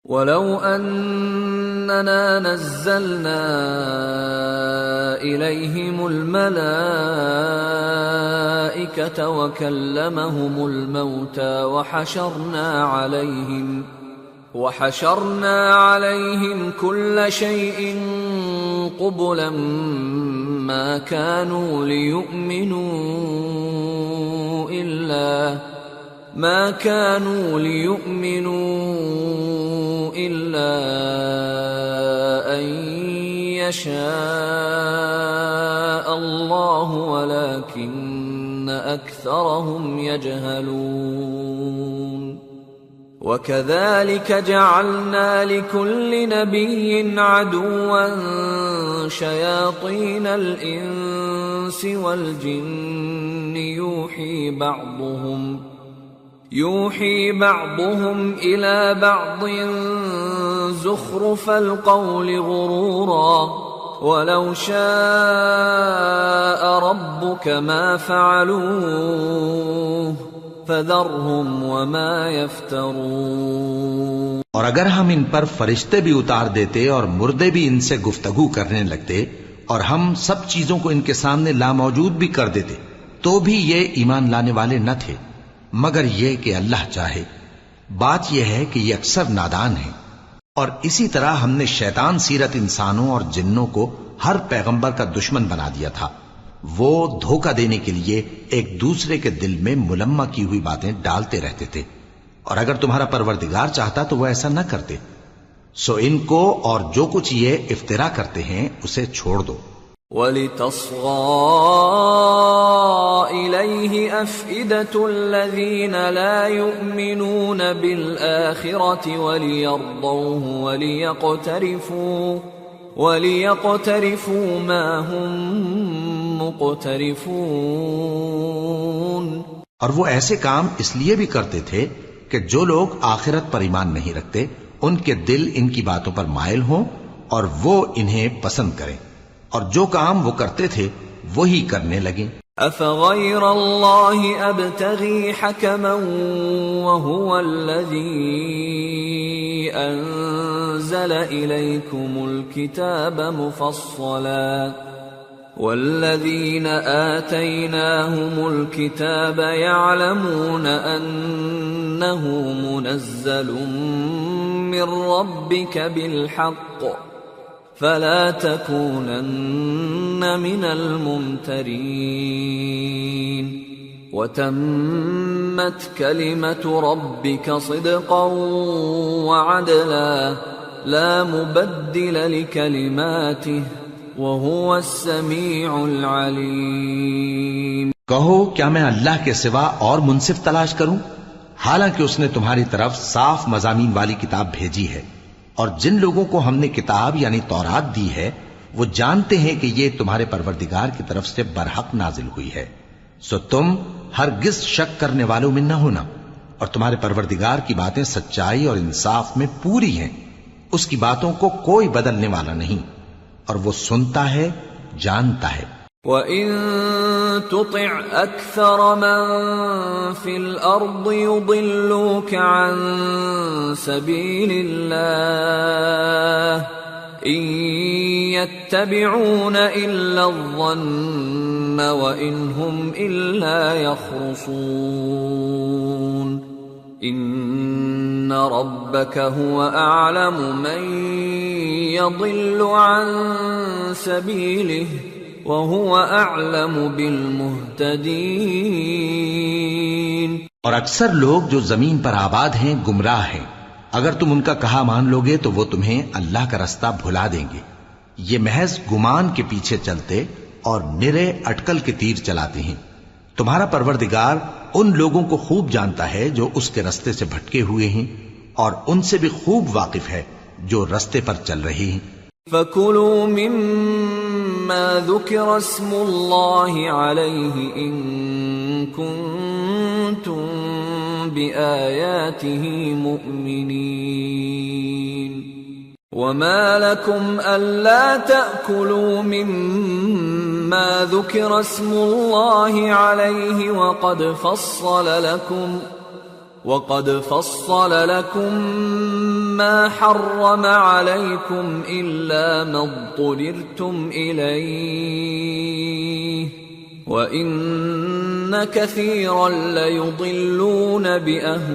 وَلَوْ أَنَّنَا نَزَّلْنَا إِلَيْهِمُ الْمَلَائِكَةَ وَكَلَّمَهُمُ الْمَوْتَى وَحَشَرْنَا عَلَيْهِمْ كُلَّ شَيْءٍ قُبُلًا مَا كَانُوا لِيُؤْمِنُوا إِلَّا أَن يَشَاءَ اللَّهُ وَلَكِنَّ أَكْثَرَهُمْ يَجْهَلُونَ وَكَذَلِكَ جَعَلْنَا لِكُلِّ نَبِيٍّ عَدُوًّا شَيَاطِينَ الْإِنسِ وَالْجِنِّ يُوحِي بَعْضُهُمْ إِلَى بَعْضٍ زُخْرُفَ الْقَوْلِ غُرُورًا وَلَوْ شَاءَ رَبُّكَ مَا فَعَلُوهُ فَذَرْهُمْ وَمَا يَفْتَرُونَ۔ اور اگر ہم ان پر فرشتے بھی اتار دیتے اور مردے بھی ان سے گفتگو کرنے لگتے اور ہم سب چیزوں کو ان کے سامنے لاموجود بھی کر دیتے تو بھی یہ ایمان لانے والے نہ تھے مگر یہ کہ اللہ چاہے۔ بات یہ ہے کہ یہ اکثر نادان ہیں۔ اور اسی طرح ہم نے شیطان سیرت انسانوں اور جنوں کو ہر پیغمبر کا دشمن بنا دیا تھا۔ وہ دھوکہ دینے کے لیے ایک دوسرے کے دل میں ملمہ کی ہوئی باتیں ڈالتے رہتے تھے، اور اگر تمہارا پروردگار چاہتا تو وہ ایسا نہ کرتے۔ سو ان کو اور جو کچھ یہ افترا کرتے ہیں اسے چھوڑ دو۔ وَلِتَصْغَىٰ إِلَيْهِ أَفْئِدَةُ الَّذِينَ لَا يُؤْمِنُونَ بِالْآخِرَةِ وَلِيَرْضَوْهُ وَلِيَقْتَرِفُوا مَا هُمْ مُقْتَرِفُونَ۔ اور وہ ایسے کام اس لیے بھی کرتے تھے کہ جو لوگ آخرت پر ایمان نہیں رکھتے ان کے دل ان کی باتوں پر مائل ہوں اور وہ انہیں پسند کریں، اور جو کام وہ کرتے تھے وہی کرنے لگیں۔ أَفَغَيْرَ اللَّهِ أَبْتَغِي حَكَمًا وَهُوَ الَّذِي أَنزَلَ إِلَيْكُمُ الْكِتَابَ مُفَصَّلًا وَالَّذِينَ آتَيْنَاهُمُ الْكِتَابَ يَعْلَمُونَ أَنَّهُ مُنَزَّلٌ مِّن رَّبِّكَ بِالْحَقِّ فَلَا تَكُونَنَّ مِنَ الْمُمْتَرِينَ وَتَمَّتْ كَلِمَةُ رَبِّكَ صِدْقًا وَعَدْلًا لَا مُبَدِّلَ لِكَلِمَاتِهِ وَهُوَ السَّمِيعُ الْعَلِيمُ۔ کہو کیا میں اللہ کے سوا اور منصف تلاش کروں، حالانکہ اس نے تمہاری طرف صاف مضامین والی کتاب بھیجی ہے، اور جن لوگوں کو ہم نے کتاب یعنی تورات دی ہے وہ جانتے ہیں کہ یہ تمہارے پروردگار کی طرف سے برحق نازل ہوئی ہے، سو تم ہرگز شک کرنے والوں میں نہ ہونا، اور تمہارے پروردگار کی باتیں سچائی اور انصاف میں پوری ہیں، اس کی باتوں کو کوئی بدلنے والا نہیں، اور وہ سنتا ہے جانتا ہے۔ وَإِن تُطِعْ أَكْثَرَ مَن فِي الْأَرْضِ يُضِلُّوكَ عَن سَبِيلِ اللَّهِ إِن يَتَّبِعُونَ إِلَّا الظَّنَّ وَإِنْ هُمْ إِلَّا يَخْرُصُونَ إِنَّ رَبَّكَ هُوَ أَعْلَمُ مَن يَضِلُّ عَن سَبِيلِهِ وَهُوَ أَعْلَمُ بِالْمُهْتَدِينَ۔ اور اکثر لوگ جو زمین پر آباد ہیں گمراہ ہیں، اگر تم ان کا کہا مان لوگے تو وہ تمہیں اللہ کا رستہ بھلا دیں گے۔ یہ محض گمان کے پیچھے چلتے اور نرے اٹکل کے تیر چلاتے ہیں۔ تمہارا پروردگار ان لوگوں کو خوب جانتا ہے جو اس کے رستے سے بھٹکے ہوئے ہیں، اور ان سے بھی خوب واقف ہے جو رستے پر چل رہے ہیں۔ فَكُلُوا مِمَّا ذُكِرَ اسْمُ اللَّهِ عَلَيْهِ إِن كُنتُم بِآيَاتِهِ مُؤْمِنِينَ وَمَا لَكُمْ أَلَّا تَأْكُلُوا مِمَّا ذُكِرَ اسْمُ اللَّهِ عَلَيْهِ وَقَدْ فَصَّلَ لَكُم ما حرم عليكم إلا ما اضطررتم إليه وإن كثيرا ليضلون بأهوائهم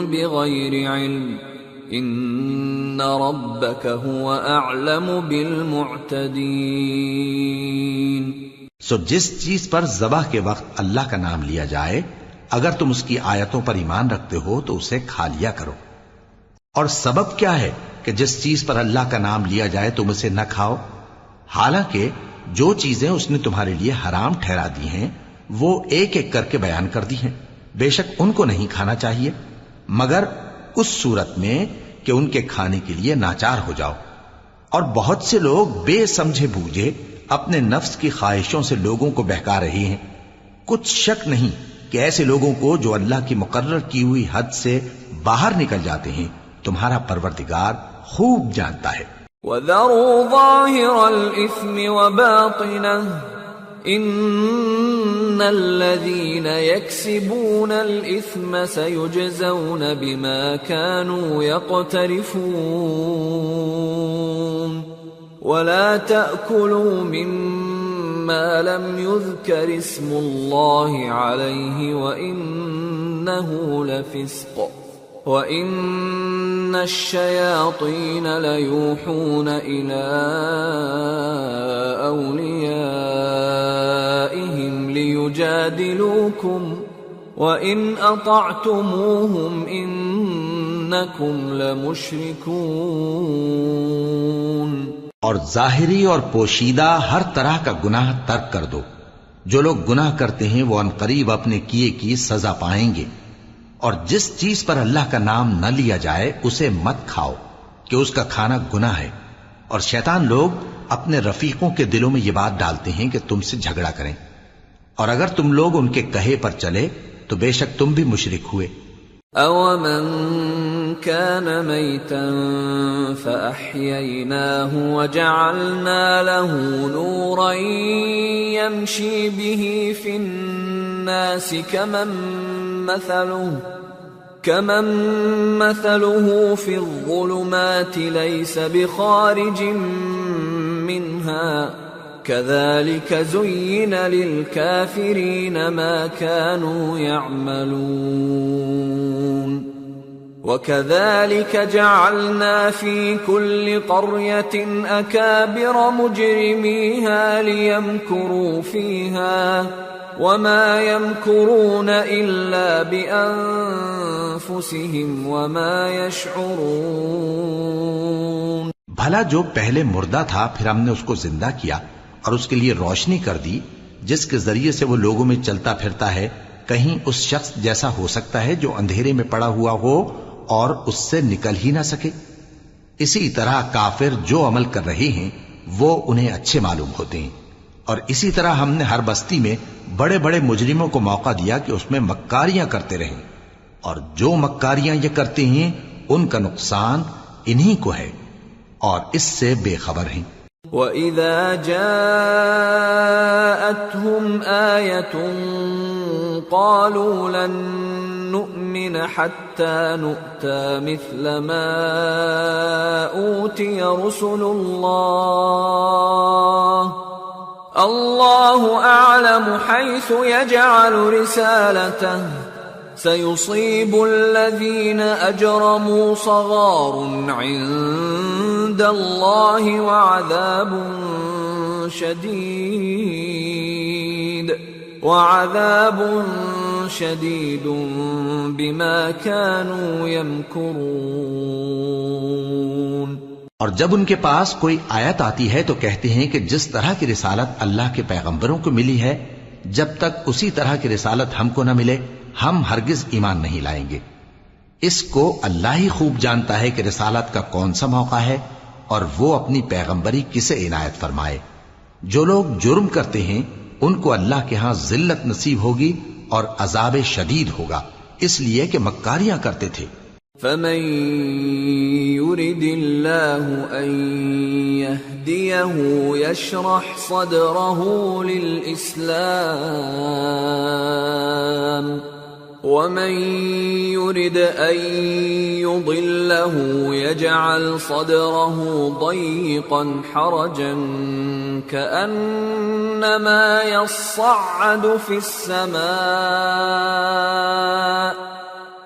بغير علم إن ربك هو أعلم بالمعتدين. سو جس چیز پر ذبح کے وقت اللہ کا نام لیا جائے اگر تم اس کی آیتوں پر ایمان رکھتے ہو تو اسے کھا لیا کرو. اور سبب کیا ہے کہ جس چیز پر اللہ کا نام لیا جائے تم اسے نہ کھاؤ؟ حالانکہ جو چیزیں اس نے تمہارے لیے حرام ٹھہرا دی ہیں وہ ایک ایک کر کے بیان کر دی ہیں. بے شک ان کو نہیں کھانا چاہیے مگر اس صورت میں کہ ان کے کھانے کے لیے ناچار ہو جاؤ. اور بہت سے لوگ بے سمجھے بوجھے اپنے نفس کی خواہشوں سے لوگوں کو بہکا رہے ہیں. کچھ شک نہیں کہ ایسے لوگوں کو جو اللہ کی مقرر کی ہوئی حد سے باہر نکل جاتے ہیں تمہارا پروردگار خوب جانتا ہے. وَذَرُوا ظَاهِرَ الْإِثْمِ وَبَاطِنَهُ إِنَّ الَّذِينَ يَكْسِبُونَ الْإِثْمَ سَيُجْزَوْنَ بِمَا كَانُوا يَقْتَرِفُونَ وَلَا تَأْكُلُوا مِمَّا لَمْ يُذْكَرِ اسْمُ اللَّهِ عَلَيْهِ وَإِنَّهُ لَفِسْقٌ وَإِنَّ الشَّيَاطِينَ لَيُوحُونَ إِلَىٰ أَوْلِيَائِهِمْ لِيُجَادِلُوكُمْ وَإِنْ أَطَعْتُمُوهُمْ إِنَّكُمْ لَمُشْرِكُونَ. اور ظاہری اور پوشیدہ ہر طرح کا گناہ ترک کر دو. جو لوگ گناہ کرتے ہیں وہ عنقریب اپنے کیے کی سزا پائیں گے. اور جس چیز پر اللہ کا نام نہ لیا جائے اسے مت کھاؤ کہ اس کا کھانا گناہ ہے. اور شیطان لوگ اپنے رفیقوں کے دلوں میں یہ بات ڈالتے ہیں کہ تم سے جھگڑا کریں. اور اگر تم لوگ ان کے کہے پر چلے تو بے شک تم بھی مشرک ہوئے. أَوَمَنْ كَانَ مَيْتًا فَأَحْيَيْنَاهُ وَجَعَلْنَا لَهُ نُورًا يَمْشِي بِهِ فِي النَّاسِ كَمَنْ مَثَلُهُ فِي الظُّلُمَاتِ لَيْسَ بِخَارِجٍ مِّنْهَا كَذَلِكَ زُيِّنَ لِلْكَافِرِينَ مَا كَانُوا يَعْمَلُونَ وَكَذَلِكَ جَعَلْنَا فِي كُلِّ قَرْيَةٍ أَكَابِرَ مُجْرِمِيهَا لِيَمْكُرُوا فِيهَا وَمَا يَمْكُرُونَ إِلَّا بِأَنفُسِهِمْ وَمَا يَشْعُرُونَ. بھلا جو پہلے مردہ تھا پھر ہم نے اس کو زندہ کیا اور اس کے لیے روشنی کر دی جس کے ذریعے سے وہ لوگوں میں چلتا پھرتا ہے، کہیں اس شخص جیسا ہو سکتا ہے جو اندھیرے میں پڑا ہوا ہو اور اس سے نکل ہی نہ سکے؟ اسی طرح کافر جو عمل کر رہے ہیں وہ انہیں اچھے معلوم ہوتے ہیں. اور اسی طرح ہم نے ہر بستی میں بڑے بڑے مجرموں کو موقع دیا کہ اس میں مکاریاں کرتے رہیں، اور جو مکاریاں یہ کرتے ہیں ان کا نقصان انہی کو ہے اور اس سے بے خبر ہیں. وَإِذَا جَاءَتْهُمْ آيَةٌ قَالُوا لَن نُّؤْمِنَ حَتَّى نُؤْتَى مِثْلَ مَا أُوتِيَ رُسُلُ اللَّهُ أَعْلَمُ حَيْثُ يَجْعَلُ رِسَالَتَهُ سَيُصِيبُ الَّذِينَ أَجْرَمُوا صَغَارٌ عِندَ اللَّهِ وَعَذَابٌ شَدِيدٌ بِمَا كَانُوا يَمْكُرُونَ. اور جب ان کے پاس کوئی آیت آتی ہے تو کہتے ہیں کہ جس طرح کی رسالت اللہ کے پیغمبروں کو ملی ہے جب تک اسی طرح کی رسالت ہم کو نہ ملے ہم ہرگز ایمان نہیں لائیں گے. اس کو اللہ ہی خوب جانتا ہے کہ رسالت کا کون سا موقع ہے اور وہ اپنی پیغمبری کسے عنایت فرمائے. جو لوگ جرم کرتے ہیں ان کو اللہ کے ہاں ذلت نصیب ہوگی اور عذاب شدید ہوگا اس لیے کہ مکاریاں کرتے تھے. فَمَن يُرِدِ اللَّهُ أَن يَهْدِيَهُ يَشْرَحْ صَدْرَهُ لِلْإِسْلَامِ ومن يرد أن يضله يجعل صدره ضيقا حرجا كأنما يصعد في السماء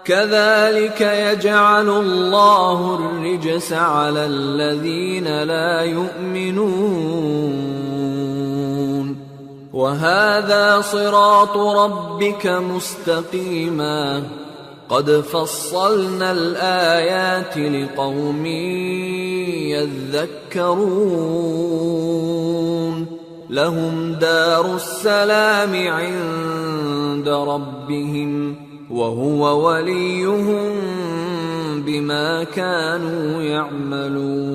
كذلك يجعل الله الرجس على الذين لا يؤمنون وهذا صراط ربك مستقيما قد فصلنا الآيات لقوم يذكرون لهم دار السلام عند ربهم وهو وليهم بما كانوا يعملون۔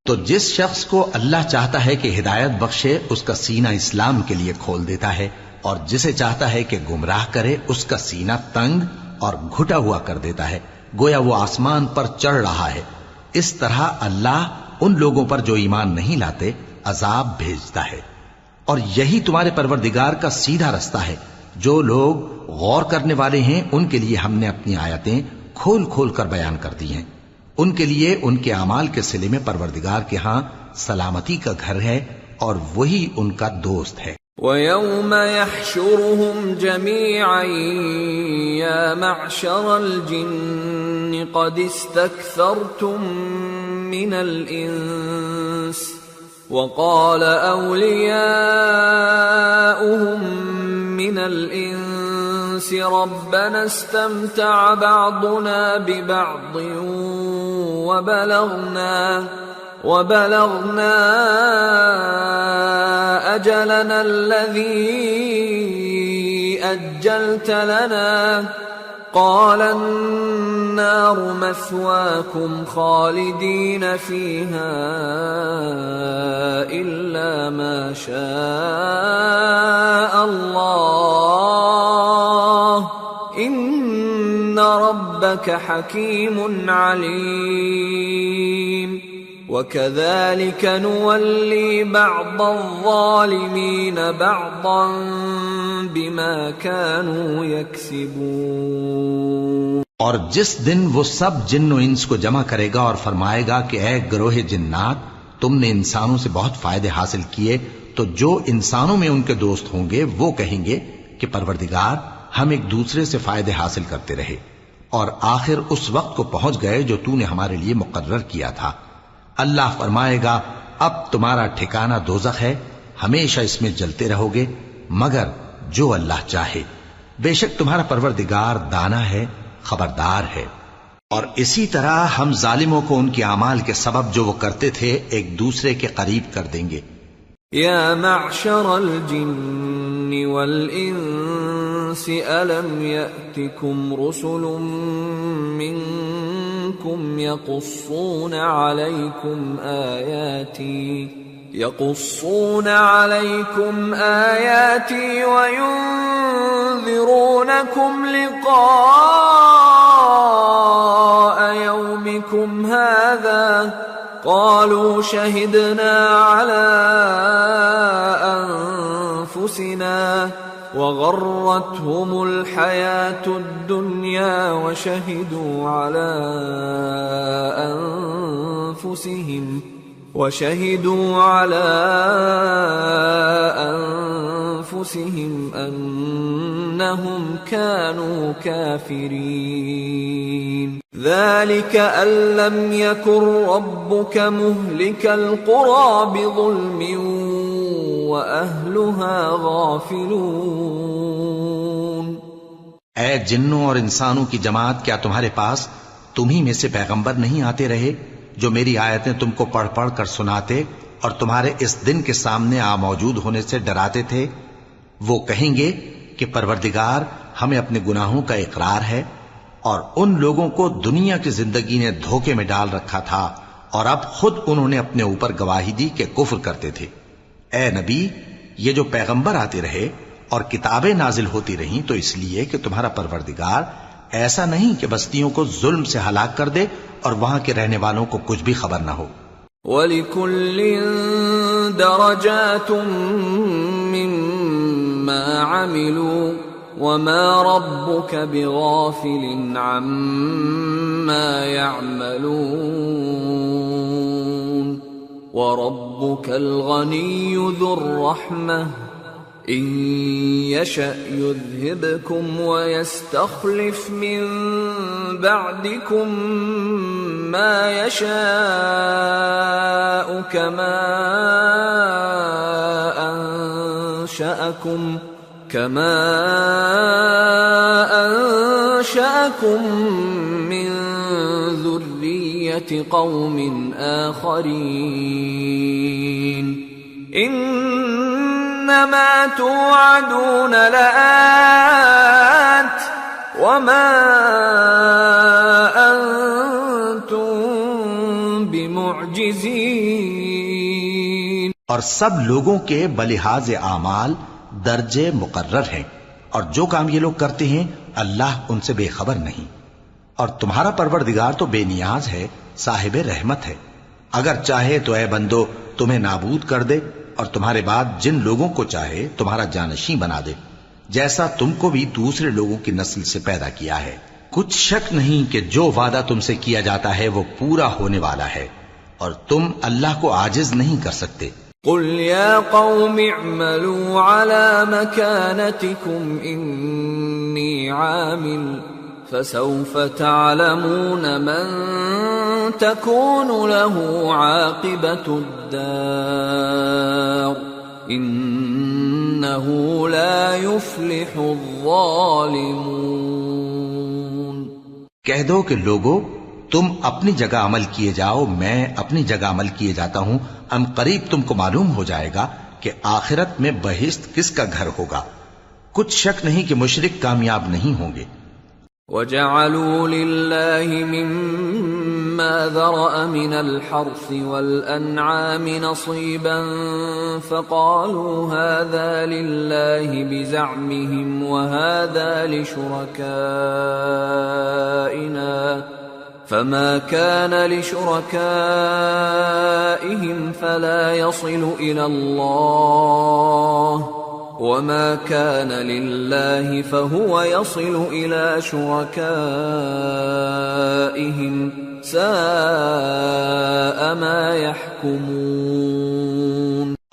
تو جس شخص کو اللہ چاہتا ہے کہ ہدایت بخشے اس کا سینہ اسلام کے لیے کھول دیتا ہے، اور جسے چاہتا ہے کہ گمراہ کرے اس کا سینہ تنگ اور گھٹا ہوا کر دیتا ہے، گویا وہ آسمان پر چڑھ رہا ہے۔ اس طرح اللہ ان لوگوں پر جو ایمان نہیں لاتے عذاب بھیجتا ہے، اور یہی تمہارے پروردگار کا سیدھا رستہ ہے۔ جو لوگ غور کرنے والے ہیں ان کے لیے ہم نے اپنی آیتیں کھول کھول کر بیان کر دی ہیں، ان کے لیے ان کے اعمال کے صلے میں پروردگار کے ہاں سلامتی کا گھر ہے اور وہی ان کا دوست ہے۔ وَيَوْمَ يَحْشُرُهُمْ جَمِيعًا يَا مَعْشَرَ الْجِنِّ قَدِ اسْتَكْثَرْتُمْ مِنَ الْإِنسِ وَقَالَ أَوْلِيَاؤُهُمْ مِنَ الْإِنسِ رَبَّنَا اسْتَمْتَعَ بَعْضُنَا بِبَعْضٍ وَبَلَغْنَا أَجَلَنَا الَّذِي أَجَّلْتَ لَنَا قَالَ النَّارُ مَثْوَاكُمْ خَالِدِينَ فِيهَا إِلَّا مَا شَاءَ اللَّهُ إِنَّ رَبَّكَ حَكِيمٌ عَلِيمٌ وَكَذَلِكَ نُوَلِّي بَعْضَ الظَّالِمِينَ بَعْضًا بِمَا كَانُوا يَكْسِبُونَ۔ اور جس دن وہ سب جن و انس کو جمع کرے گا اور فرمائے گا کہ اے گروہ جنات، تم نے انسانوں سے بہت فائدے حاصل کیے، تو جو انسانوں میں ان کے دوست ہوں گے وہ کہیں گے کہ پروردگار ہم ایک دوسرے سے فائدے حاصل کرتے رہے، اور آخر اس وقت کو پہنچ گئے جو تو نے ہمارے لیے مقرر کیا تھا۔ اللہ فرمائے گا اب تمہارا ٹھکانہ دوزخ ہے، ہمیشہ اس میں جلتے رہو گے مگر جو اللہ چاہے، بے شک تمہارا پروردگار دانا ہے، خبردار ہے۔ اور اسی طرح ہم ظالموں کو ان کے اعمال کے سبب جو وہ کرتے تھے ایک دوسرے کے قریب کر دیں گے۔ یا معشر الجن والانس الم یأتکم رسل منکم یقصون علیکم آیاتی وینذرونکم لقاء یومکم هذا قالوا شهدنا على أنفسنا وغرتهم الحياة الدنيا وشهدوا على أنفسهم أنهم كانوا كافرين ذلك أن لم يكن ربك مهلك القرى بظلم وأهلها غافلون۔ اے جنوں اور انسانوں کی جماعت، کیا تمہارے پاس تمہیں میں سے پیغمبر نہیں آتے رہے جو میری آیتیں تم کو پڑھ پڑھ کر سناتے اور تمہارے اس دن کے سامنے موجود ہونے سے ڈراتے تھے؟ وہ کہیں گے کہ پروردگار ہمیں اپنے گناہوں کا اقرار ہے، اور ان لوگوں کو دنیا کی زندگی نے دھوکے میں ڈال رکھا تھا اور اب خود انہوں نے اپنے اوپر گواہی دی کہ کفر کرتے تھے۔ اے نبی، یہ جو پیغمبر آتے رہے اور کتابیں نازل ہوتی رہیں تو اس لیے کہ تمہارا پروردگار ایسا نہیں کہ بستیوں کو ظلم سے ہلاک کر دے اور وہاں کے رہنے والوں کو کچھ بھی خبر نہ ہو۔ وَلِكُلٍّ دَرَجَاتٌ مِّمَّا عَمِلُوا وما ربك بغافل عما يعملون وربك الغني ذو الرحمة إن يشأ يذهبكم ويستخلف من بعدكم ما يشاء كما أنشأكم من ذرية قوم آخرين إنما توعدون لآت وما أنتم بمعجزين. اور سب لوگوں کے بلحاظ اعمال درجے مقرر ہیں، اور جو کام یہ لوگ کرتے ہیں اللہ ان سے بے خبر نہیں. اور تمہارا پروردگار تو بے نیاز ہے، صاحب رحمت ہے. اگر چاہے تو اے بندو تمہیں نابود کر دے، اور تمہارے بعد جن لوگوں کو چاہے تمہارا جانشین بنا دے، جیسا تم کو بھی دوسرے لوگوں کی نسل سے پیدا کیا ہے. کچھ شک نہیں کہ جو وعدہ تم سے کیا جاتا ہے وہ پورا ہونے والا ہے، اور تم اللہ کو عاجز نہیں کر سکتے. قل يا قوم اعملوا على مكانتكم إني عامل فسوف تعلمون من تكون له عاقبة الدار إنه لا يفلح الظالمون. کہہ دو کہ لوگو تم اپنی جگہ عمل کیے جاؤ، میں اپنی جگہ عمل کیے جاتا ہوں. ان قریب تم کو معلوم ہو جائے گا کہ آخرت میں بہشت کس کا گھر ہوگا. کچھ شک نہیں کہ مشرک کامیاب نہیں ہوں گے. وَجَعَلُوا لِلَّهِ مِمَّا ذَرَأَ مِنَ الْحَرْثِ وَالْأَنْعَامِ نَصِيبًا فَقَالُوا هَذَا لِلَّهِ بِزَعْمِهِمْ وَهَذَا لِشُرَكَائِنَا فَمَا كَانَ لِشُرَكَائِهِمْ فَلَا يَصِلُ إِلَى اللَّهِ وَمَا كَانَ لِلَّهِ فَهُوَ يَصِلُ إِلَى شُرَكَائِهِمْ سَاءَ مَا يَحْكُمُونَ.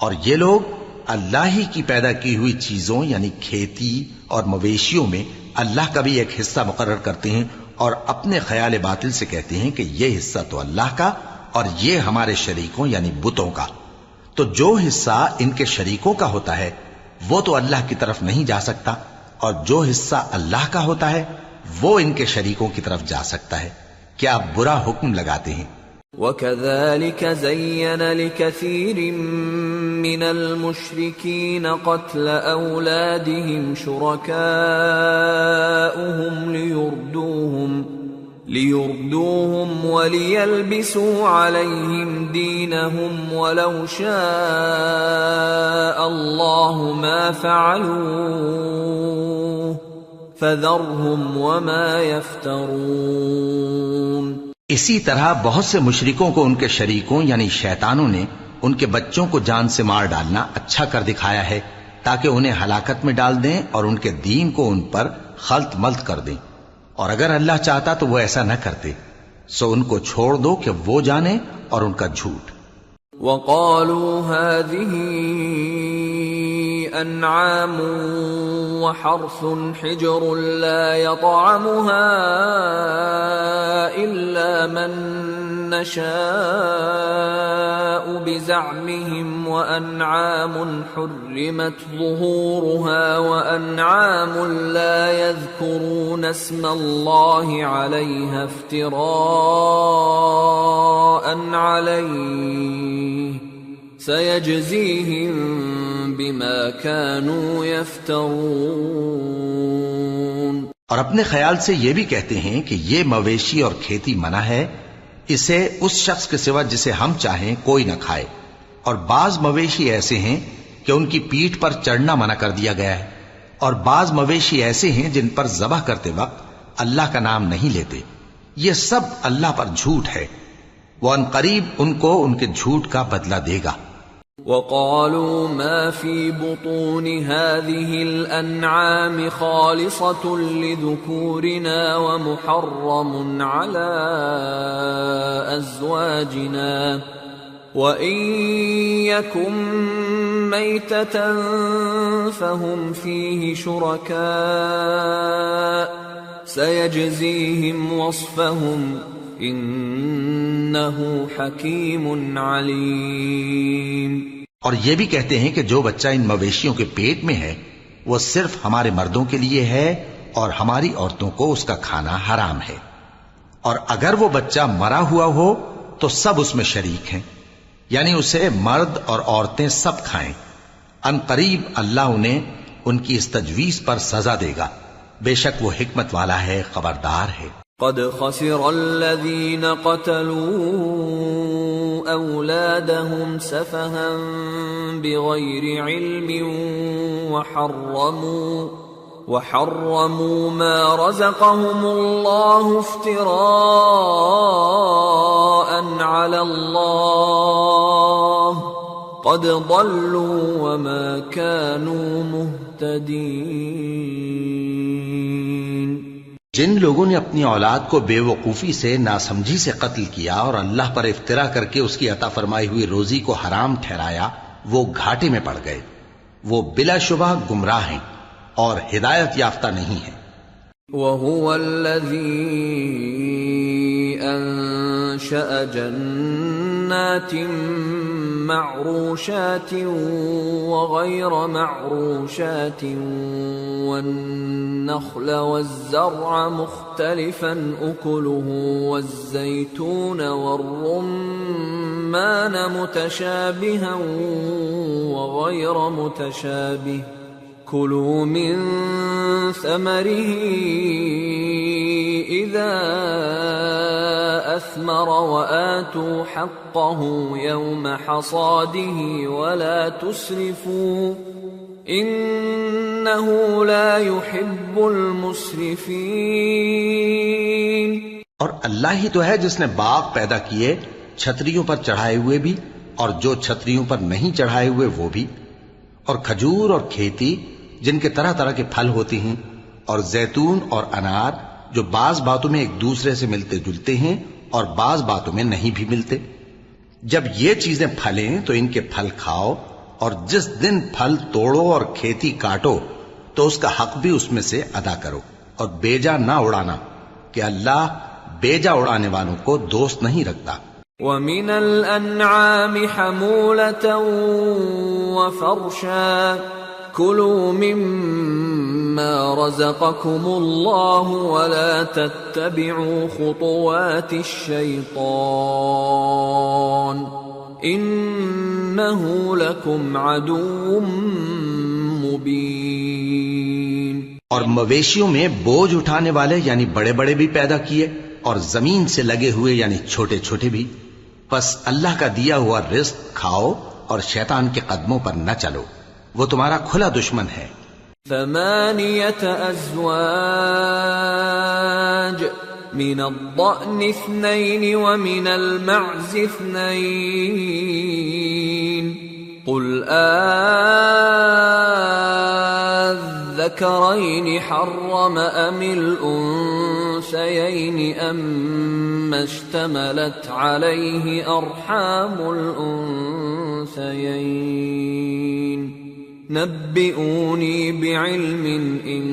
اور یہ لوگ اللہ ہی کی پیدا کی ہوئی چیزوں یعنی کھیتی اور مویشیوں میں اللہ کا بھی ایک حصہ مقرر کرتے ہیں، اور اپنے خیال باطل سے کہتے ہیں کہ یہ حصہ تو اللہ کا اور یہ ہمارے شریکوں یعنی بتوں کا. تو جو حصہ ان کے شریکوں کا ہوتا ہے وہ تو اللہ کی طرف نہیں جا سکتا، اور جو حصہ اللہ کا ہوتا ہے وہ ان کے شریکوں کی طرف جا سکتا ہے. کیا برا حکم لگاتے ہیں. وَكَذَلِكَ زَيَّنَ لِكَثِيرٍ مِّنَ الْمُشْرِكِينَ قَتْلَ أَوْلَادِهِمْ شُرَكَاؤُهُمْ لِيُرْدُوهُمْ وَلِيَلْبِسُوا عَلَيْهِمْ دِينَهُمْ وَلَوْ شَاءَ اللَّهُ مَا فَعَلُوهُ فَذَرْهُمْ وَمَا يَفْتَرُونَ. اسی طرح بہت سے مشرکوں کو ان کے شریکوں یعنی شیطانوں نے ان کے بچوں کو جان سے مار ڈالنا اچھا کر دکھایا ہے تاکہ انہیں ہلاکت میں ڈال دیں اور ان کے دین کو ان پر خلط ملط کر دیں. اور اگر اللہ چاہتا تو وہ ایسا نہ کرتے. سو ان کو چھوڑ دو کہ وہ جانے اور ان کا جھوٹ. وَقَالُوا هَذِهِ أَنْعَامٌ وَحَرْثٌ حِجْرٌ لَا يَطْعَمُهَا إِلَّا مَن نَّشَاءُ بِزَعْمِهِمْ وَأَنْعَامٌ حُرِّمَتْ ظُهُورُهَا وَأَنْعَامٌ لَا يَذْكُرُونَ اسْمَ اللَّهِ عَلَيْهَا افْتِرَاءً عَلَيْهِ سَيَجْزِيهِمْ بِمَا كَانُوا يَفْتَرُونَ. اور اپنے خیال سے یہ بھی کہتے ہیں کہ یہ مویشی اور کھیتی منع ہے، اسے اس شخص کے سوا جسے ہم چاہیں کوئی نہ کھائے. اور بعض مویشی ایسے ہیں کہ ان کی پیٹھ پر چڑھنا منع کر دیا گیا ہے، اور بعض مویشی ایسے ہیں جن پر ذبح کرتے وقت اللہ کا نام نہیں لیتے. یہ سب اللہ پر جھوٹ ہے، وہ ان قریب ان کو ان کے جھوٹ کا بدلہ دے گا. وقالوا ما في بطون هذه الأنعام خالصة لذكورنا ومحرم على أزواجنا وإن يكن ميتة فهم فيه شركاء سيجزيهم وصفهم إنه حكيم عليم۔ اور یہ بھی کہتے ہیں کہ جو بچہ ان مویشیوں کے پیٹ میں ہے وہ صرف ہمارے مردوں کے لیے ہے اور ہماری عورتوں کو اس کا کھانا حرام ہے، اور اگر وہ بچہ مرا ہوا ہو تو سب اس میں شریک ہیں، یعنی اسے مرد اور عورتیں سب کھائیں۔ ان قریب اللہ انہیں ان کی اس تجویز پر سزا دے گا، بے شک وہ حکمت والا ہے، خبردار ہے۔ قد خسر الذين قتلوا أولادهم سفها بغير علم وحرموا ما رزقهم الله افتراء على الله قد ضلوا وما كانوا مهتدين۔ جن لوگوں نے اپنی اولاد کو بے وقوفی سے، ناسمجھی سے قتل کیا اور اللہ پر افترا کر کے اس کی عطا فرمائی ہوئی روزی کو حرام ٹھہرایا، وہ گھاٹے میں پڑ گئے، وہ بلا شبہ گمراہ ہیں اور ہدایت یافتہ نہیں ہیں۔ وَهُوَ الَّذِي أَنشَأَ جَنَّاتٍ مَّعْرُوشَاتٍ وَغَيْرَ مَعْرُوشَاتٍ وَالنَّخْلَ وَالزَّرْعَ مُخْتَلِفًا أُكُلُهُ وَالزَّيْتُونَ وَالرُّمَّانَ مُتَشَابِهًا وَغَيْرَ مُتَشَابِهٍ كُلُوا مِن ثَمَرِهِ إِذَا أَثْمَرَ وَآتُوا حَقَّهُ يَوْمَ حَصَادِهِ وَلَا تُسْرِفُوا إِنَّهُ لَا يُحِبُّ الْمُسْرِفِينَ۔ اور اللہ ہی تو ہے جس نے باغ پیدا کیے، چھتریوں پر چڑھائے ہوئے بھی اور جو چھتریوں پر نہیں چڑھائے ہوئے وہ بھی، اور کھجور اور کھیتی جن کے طرح طرح کے پھل ہوتے ہیں، اور زیتون اور انار جو بعض باتوں میں ایک دوسرے سے ملتے جلتے ہیں اور بعض باتوں میں نہیں بھی ملتے۔ جب یہ چیزیں پھلیں تو ان کے پھل کھاؤ، اور جس دن پھل توڑو اور کھیتی کاٹو تو اس کا حق بھی اس میں سے ادا کرو، اور بیجا نہ اڑانا کہ اللہ بیجا اڑانے والوں کو دوست نہیں رکھتا۔ وَمِنَ الْأَنْعَامِ حَمُولَةً وَفَرْشًا كُلُوا مِمَّا رَزَقَكُمُ اللَّهُ وَلَا تَتَّبِعُوا خُطُوَاتِ الشَّيْطَانِ إِنَّهُ لَكُمْ عَدُوٌّ مُبِينٌ۔ اور مویشیوں میں بوجھ اٹھانے والے یعنی بڑے بڑے بھی پیدا کیے، اور زمین سے لگے ہوئے یعنی چھوٹے چھوٹے بھی، پس اللہ کا دیا ہوا رزق کھاؤ اور شیطان کے قدموں پر نہ چلو، وہ تمہارا کھلا دشمن ہے۔ 8 أزواج من الضأن 2 ومن المعز 2 قل الذكرين حرم أم الأنثيين أم اشتملت عليه أرحام الأنثيين نبئوني بعلم إن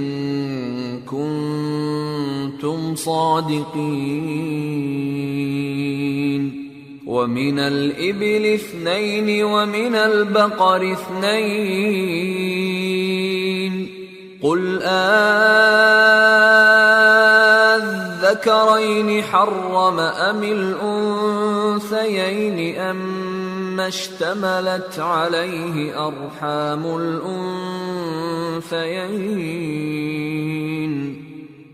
كنتم صادقين۔ ومن الإبل 2 ومن البقر 2 قل الذكرين حرم أم الأنثيين أم اشتملت عليه أرحام الأنثيين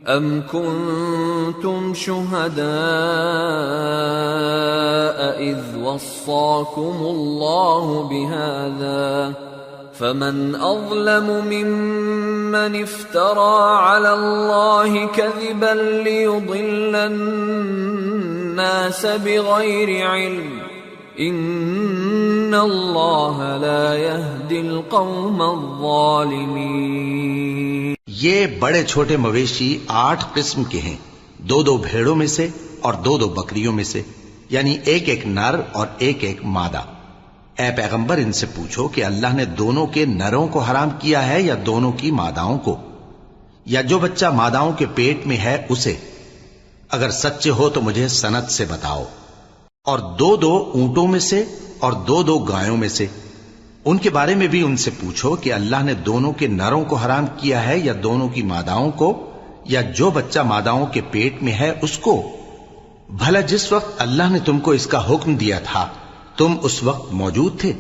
أم كنتم شهداء إذ وصاكم الله بهذا فمن أظلم ممن افترى على الله كذبا ليضل الناس بغير علم ان اللہ لا یہدی القوم الظالمین۔ یہ بڑے چھوٹے مویشی 8 قسم کے ہیں، 2 بھیڑوں میں سے اور 2 بکریوں میں سے، یعنی ایک نر اور ایک مادہ۔ اے پیغمبر ان سے پوچھو کہ اللہ نے دونوں کے نروں کو حرام کیا ہے یا دونوں کی ماداؤں کو، یا جو بچہ ماداؤں کے پیٹ میں ہے اسے؟ اگر سچے ہو تو مجھے سند سے بتاؤ۔ اور 2 اونٹوں میں سے اور 2 گایوں میں سے، ان کے بارے میں بھی ان سے پوچھو کہ اللہ نے دونوں کے نروں کو حرام کیا ہے یا دونوں کی ماداؤں کو، یا جو بچہ ماداؤں کے پیٹ میں ہے اس کو؟ بھلا جس وقت اللہ نے تم کو اس کا حکم دیا تھا تم اس وقت موجود تھے؟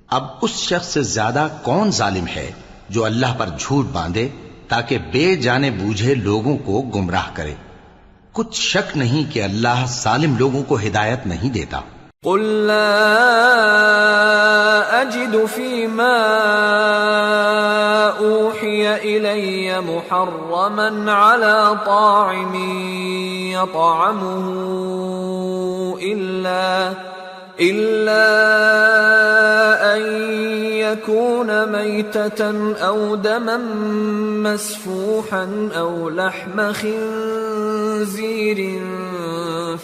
اب اس شخص سے زیادہ کون ظالم ہے جو اللہ پر جھوٹ باندھے تاکہ بے جانے بوجھے لوگوں کو گمراہ کرے؟ کچھ شک نہیں کہ اللہ ظالم لوگوں کو ہدایت نہیں دیتا۔ قل لا اجد فيما اوحي الي محرما على طاعم يطعمه إلا أن يكون ميتة أو دما مسفوحا أو لحم خنزير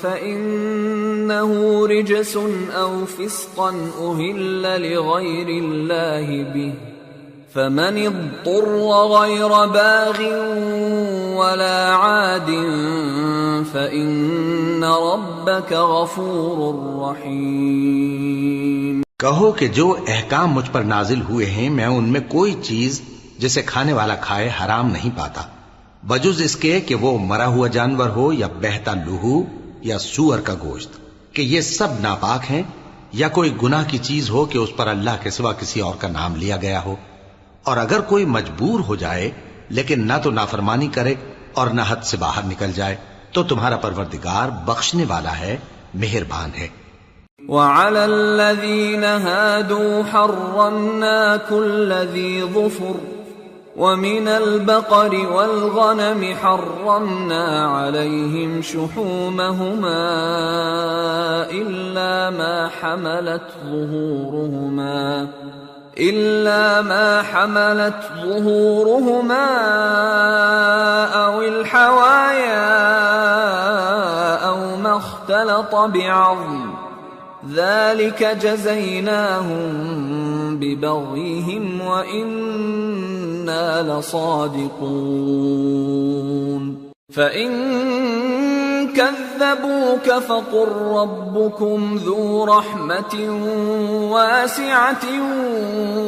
فإنه رجس أو فسقا أهل لغير الله به فمن اضطر غير باغ ولا عاد فإن ربك غفور رحيم۔ کہو کہ جو احکام مجھ پر نازل ہوئے ہیں میں ان میں کوئی چیز جسے کھانے والا کھائے حرام نہیں پاتا، بجز اس کے کہ وہ مرا ہوا جانور ہو یا بہتا لہو یا سور کا گوشت، کہ یہ سب ناپاک ہیں، یا کوئی گناہ کی چیز ہو کہ اس پر اللہ کے سوا کسی اور کا نام لیا گیا ہو۔ اور اگر کوئی مجبور ہو جائے لیکن نہ تو نافرمانی کرے اور نہ حد سے باہر نکل جائے تو تمہارا پروردگار بخشنے والا ہے، مہربان ہے۔ وعلى الذين هادوا حرمنا كل ذي ظفر ومن البقر والغنم حرمنا عليهم شحومهما إلا ما حملت ظهورهما أو الحوايا أو ما اختلط بعظم ذلك جزيناهم ببغيهم وإنا لصادقون فإن كذبوك فقل ربكم ذو رحمة واسعة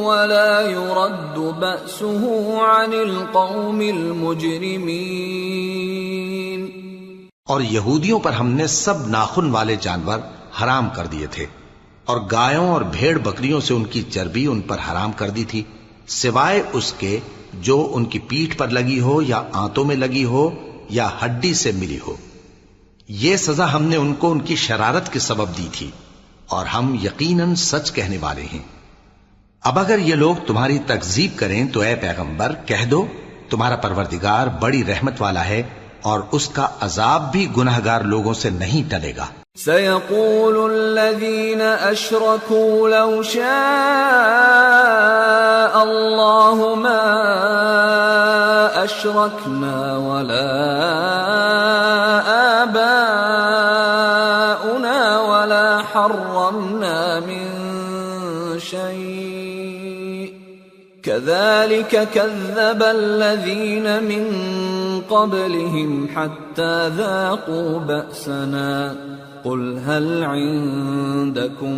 ولا يرد بأسه عن القوم المجرمين۔ اور یہودیوں پر ہم نے سب ناخن والے جانور حرام کر دیے تھے، اور گایوں اور بھیڑ بکریوں سے ان کی چربی ان پر حرام کر دی تھی، سوائے اس کے جو ان کی پیٹھ پر لگی ہو یا آنتوں میں لگی ہو یا ہڈی سے ملی ہو۔ یہ سزا ہم نے ان کو ان کی شرارت کے سبب دی تھی، اور ہم یقیناً سچ کہنے والے ہیں۔ اب اگر یہ لوگ تمہاری تکذیب کریں تو اے پیغمبر کہہ دو تمہارا پروردگار بڑی رحمت والا ہے اور اس کا عذاب بھی گناہگار لوگوں سے نہیں ٹلے گا۔ سيقول الذين أشركوا لو شاء الله ما أشركنا ولا آباؤنا ولا حرمنا من شيء كذلك كذب الذين من قبلهم حتى ذاقوا بأسنا قل هل عندكم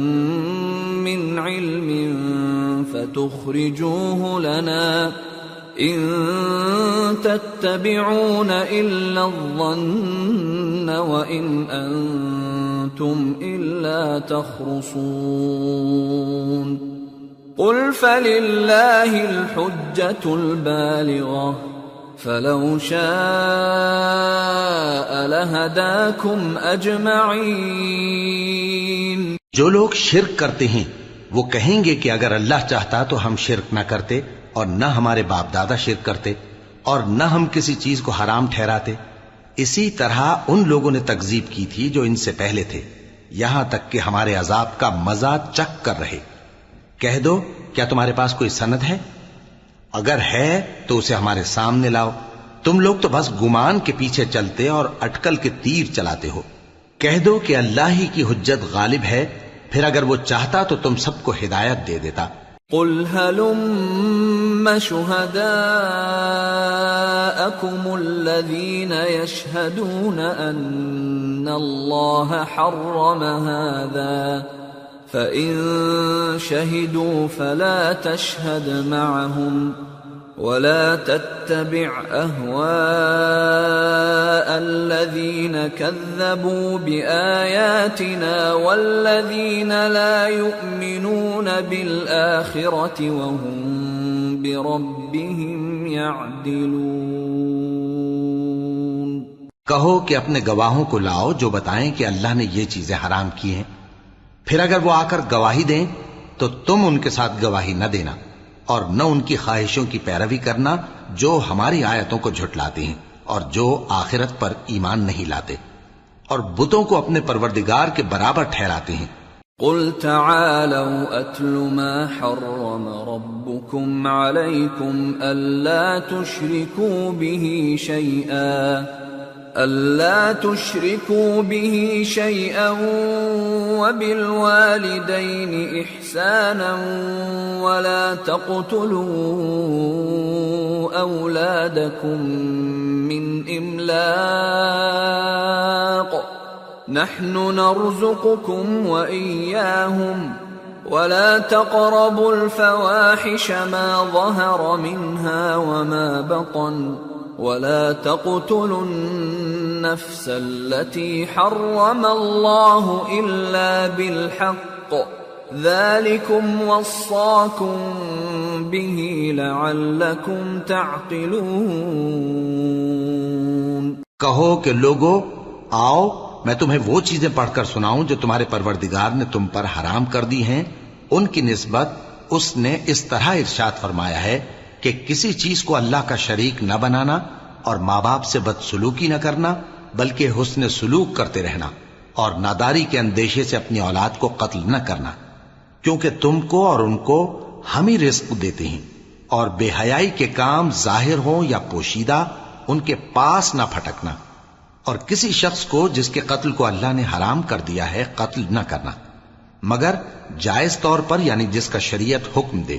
من علم فتخرجوه لنا إن تتبعون إلا الظن وإن أنتم إلا تخرصون قل فلله الحجة البالغة فلو شاء لهداكم اجمعین۔ جو لوگ شرک کرتے ہیں وہ کہیں گے کہ اگر اللہ چاہتا تو ہم شرک نہ کرتے اور نہ ہمارے باپ دادا شرک کرتے اور نہ ہم کسی چیز کو حرام ٹھہراتے۔ اسی طرح ان لوگوں نے تکذیب کی تھی جو ان سے پہلے تھے، یہاں تک کہ ہمارے عذاب کا مزہ چکھ کر رہے۔ کہہ دو کیا تمہارے پاس کوئی سند ہے؟ اگر ہے تو اسے ہمارے سامنے لاؤ۔ تم لوگ تو بس گمان کے پیچھے چلتے اور اٹکل کے تیر چلاتے ہو۔ کہہ دو کہ اللہ ہی کی حجت غالب ہے، پھر اگر وہ چاہتا تو تم سب کو ہدایت دے دیتا۔ قل هلم شهداءكم الذين يشهدون أن الله حرم هذا فإن شهدوا فلا تشهد معهم ولا تتبع أهواء الذين كذبوا بآياتنا والذين لا يؤمنون بالآخرة وهم بربهم يعدلون۔ کہو کہ اپنے گواہوں کو لاؤ جو بتائیں کہ اللہ نے یہ چیزیں حرام کی ہیں، پھر اگر وہ آ کر گواہی دیں تو تم ان کے ساتھ گواہی نہ دینا اور نہ ان کی خواہشوں کی پیروی کرنا جو ہماری آیتوں کو جھٹلاتے ہیں اور جو آخرت پر ایمان نہیں لاتے اور بتوں کو اپنے پروردگار کے برابر ٹھہراتے ہیں۔ قل تعالوا اتل ما حرم ربكم عليكم ألا تشركوا به شيئا وبالوالدين إحسانا ولا تقتلوا أولادكم من إملاق نحن نرزقكم وإياهم ولا تقربوا الفواحش ما ظهر منها وما بطن ولا تقتلوا النفس التي حرم الله إلا بالحق ذلكم وصاكم به لعلكم تعقلون۔ کہو کہ لوگو آؤ میں تمہیں وہ چیزیں پڑھ کر سناؤں جو تمہارے پروردگار نے تم پر حرام کر دی ہیں۔ ان کی نسبت اس نے اس طرح ارشاد فرمایا ہے کہ کسی چیز کو اللہ کا شریک نہ بنانا اور ماں باپ سے بدسلوکی نہ کرنا بلکہ حسن سلوک کرتے رہنا اور ناداری کے اندیشے سے اپنی اولاد کو قتل نہ کرنا، کیونکہ تم کو اور ان کو ہم ہی رزق دیتے ہیں، اور بے حیائی کے کام ظاہر ہوں یا پوشیدہ ان کے پاس نہ پھٹکنا، اور کسی شخص کو جس کے قتل کو اللہ نے حرام کر دیا ہے قتل نہ کرنا مگر جائز طور پر، یعنی جس کا شریعت حکم دے۔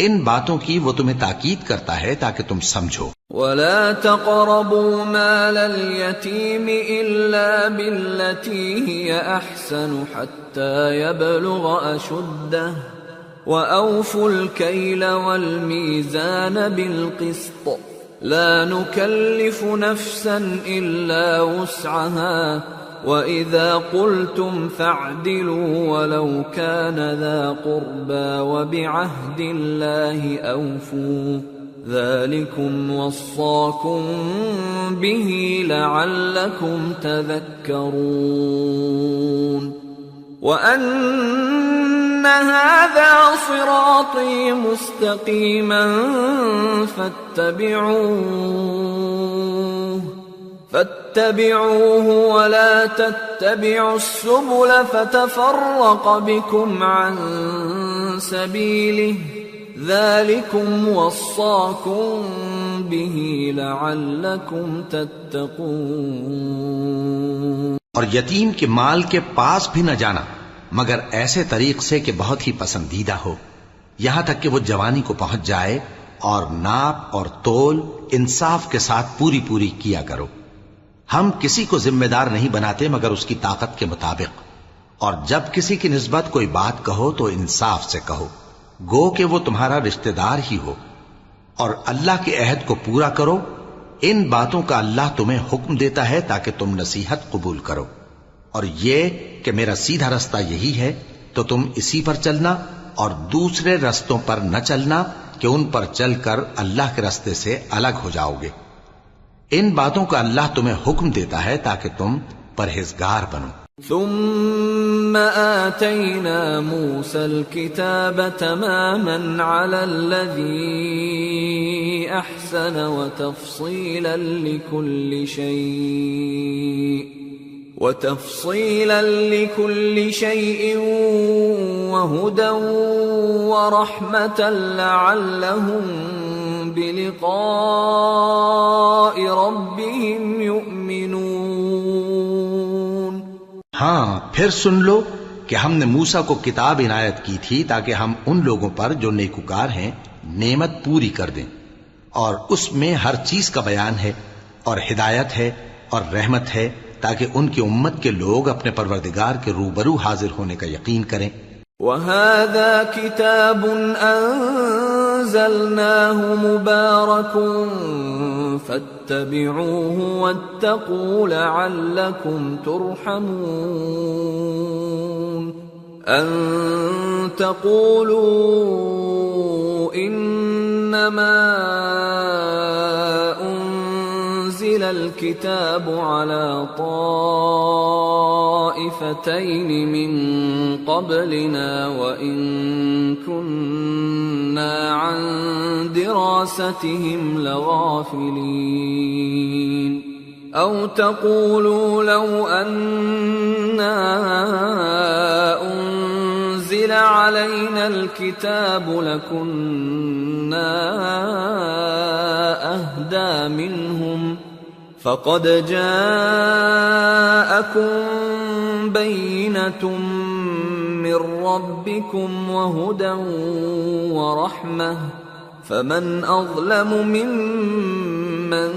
ان باتوں کی وہ تمہیں تاکید کرتا ہے تاکہ تم سمجھو۔ ولا تقربوا مال اليتيم إلا بالتي هي أحسن حتى يبلغ أشده وأوفوا الكيل والميزان بالقسط لا نكلف نفسا إلا وسعها وَإِذَا قُلْتُمْ فَاعْدِلُوا وَلَوْ كَانَ ذَا قُرْبَى وَبِعَهْدِ اللَّهِ أَوْفُوا ذَلِكُمْ وَصَّاكُمْ بِهِ لَعَلَّكُمْ تَذَكَّرُونَ وَأَنَّ هَذَا صِرَاطِي مُسْتَقِيمًا فاتبعوه ولا تتبعوا السبل فتفرق بكم عن سبيله ذلكم وصاكم به لعلكم تتقون۔ اور یتیم کے مال کے پاس بھی نہ جانا مگر ایسے طریق سے کہ بہت ہی پسندیدہ ہو، یہاں تک کہ وہ جوانی کو پہنچ جائے، اور ناپ اور تول انصاف کے ساتھ پوری پوری کیا کرو۔ ہم کسی کو ذمہ دار نہیں بناتے مگر اس کی طاقت کے مطابق، اور جب کسی کی نسبت کوئی بات کہو تو انصاف سے کہو، گو کہ وہ تمہارا رشتہ دار ہی ہو، اور اللہ کے عہد کو پورا کرو۔ ان باتوں کا اللہ تمہیں حکم دیتا ہے تاکہ تم نصیحت قبول کرو، اور یہ کہ میرا سیدھا رستہ یہی ہے تو تم اسی پر چلنا اور دوسرے رستوں پر نہ چلنا کہ ان پر چل کر اللہ کے رستے سے الگ ہو جاؤ گے۔ ان باتوں کا اللہ تمہیں حکم دیتا ہے تاکہ تم پرہیزگار بنو۔ ثم آتينا موسى الكتاب تماما على الذي أحسن وتفصيلا لكل شيء وتفصيلا لكل شيء وهدى ورحمة لعلهم بلقاء ربهم يؤمنون۔ ہاں پھر سن لو کہ ہم نے موسیٰ کو کتاب عنایت کی تھی تاکہ ہم ان لوگوں پر جو نیکوکار ہیں نعمت پوری کر دیں، اور اس میں ہر چیز کا بیان ہے اور ہدایت ہے اور رحمت ہے تاکہ ان کی امت کے لوگ اپنے پروردگار کے روبرو حاضر ہونے کا یقین کریں۔ وَهَذَا كِتَابٌ أَنزَلْنَاهُ مُبَارَكٌ فَاتَّبِعُوهُ وَاتَّقُوا لَعَلَّكُمْ تُرْحَمُونَ۔ أَن تَقُولُوا إِنَّمَا أُنزِلَ الْكِتَابُ عَلَى طَائِفَتَيْنِ مِن قَبْلِنَا وَإِن كُنَّا عَن دِرَاسَتِهِمْ لَغَافِلِينَ، أَوْ تَقُولُوا لَوْ أَنَّا أُنزِلَ عَلَيْنَا الْكِتَابُ لَكُنَّا أَهْدَى مِنْهُمْ، فَقَدْ جَاءَكُمْ بَيِّنَةٌ مِّن رَّبِّكُمْ وَهُدًى وَرَحْمَةٌ، فَمَنْ أَظْلَمُ مِمَّن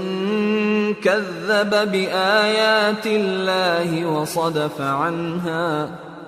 كَذَّبَ بِآيَاتِ اللَّهِ وَصَدَفَ عَنْهَا،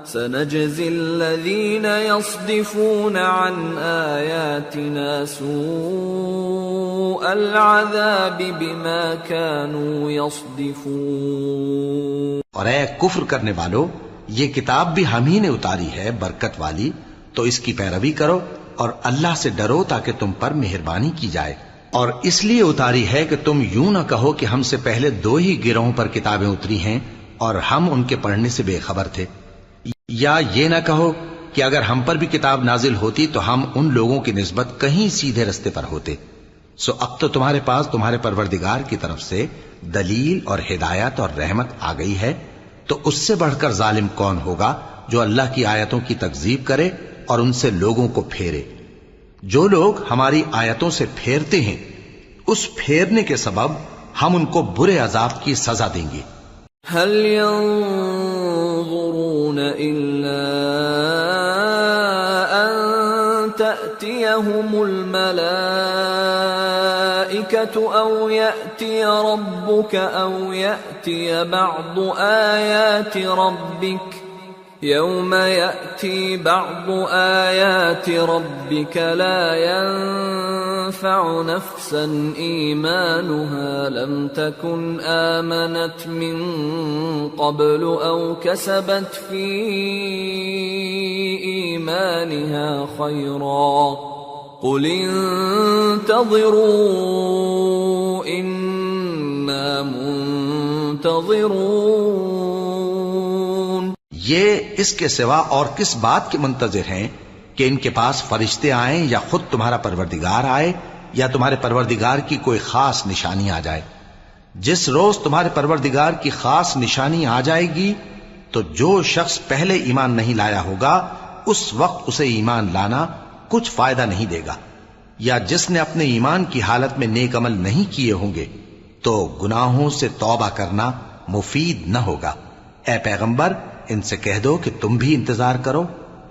سَنَجْزِي الَّذِينَ يَصْدِفُونَ عَنْ آيَاتِنَا سُوءَ الْعَذَابِ بِمَا كَانُوا يَصْدِفُونَ۔ اور اے کفر کرنے والو، یہ کتاب بھی ہم ہی نے اتاری ہے برکت والی، تو اس کی پیروی کرو اور اللہ سے ڈرو تاکہ تم پر مہربانی کی جائے۔ اور اس لیے اتاری ہے کہ تم یوں نہ کہو کہ ہم سے پہلے دو ہی گروہوں پر کتابیں اتری ہیں اور ہم ان کے پڑھنے سے بے خبر تھے، یا یہ نہ کہو کہ اگر ہم پر بھی کتاب نازل ہوتی تو ہم ان لوگوں کی نسبت کہیں سیدھے رستے پر ہوتے۔ سو اب تو تمہارے پاس تمہارے پروردگار کی طرف سے دلیل اور ہدایت اور رحمت آ گئی ہے، تو اس سے بڑھ کر ظالم کون ہوگا جو اللہ کی آیتوں کی تکذیب کرے اور ان سے لوگوں کو پھیرے۔ جو لوگ ہماری آیتوں سے پھیرتے ہیں اس پھیرنے کے سبب ہم ان کو برے عذاب کی سزا دیں گے۔ هل ينظرون إلا أن تأتيهم الملائكة أو يأتي ربك أو يأتي بعض آيات ربك، يوم يأتي بعض آيات ربك لا ينفع نفسا إيمانها لم تكن آمنت من قبل أو كسبت في إيمانها خيرا قل انتظروا إنا منتظرون۔ یہ اس کے سوا اور کس بات کے منتظر ہیں کہ ان کے پاس فرشتے آئیں یا خود تمہارا پروردگار آئے یا تمہارے پروردگار کی کوئی خاص نشانی آ جائے؟ جس روز تمہارے پروردگار کی خاص نشانی آ جائے گی تو جو شخص پہلے ایمان نہیں لایا ہوگا اس وقت اسے ایمان لانا کچھ فائدہ نہیں دے گا، یا جس نے اپنے ایمان کی حالت میں نیک عمل نہیں کیے ہوں گے تو گناہوں سے توبہ کرنا مفید نہ ہوگا۔ اے پیغمبر ان سے کہہ دو کہ تم بھی انتظار کرو،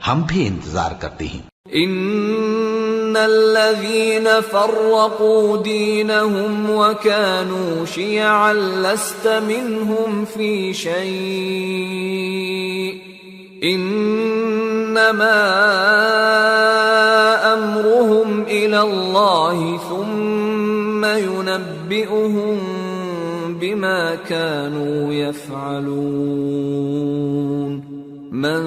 ہم بھی انتظار کرتے ہیں۔ ان الذين فرقوا دينهم وكانوا شيعا لست منهم في شيء انما امرهم الى الله ثم ينبئهم بما كانوا يفعلون۔ من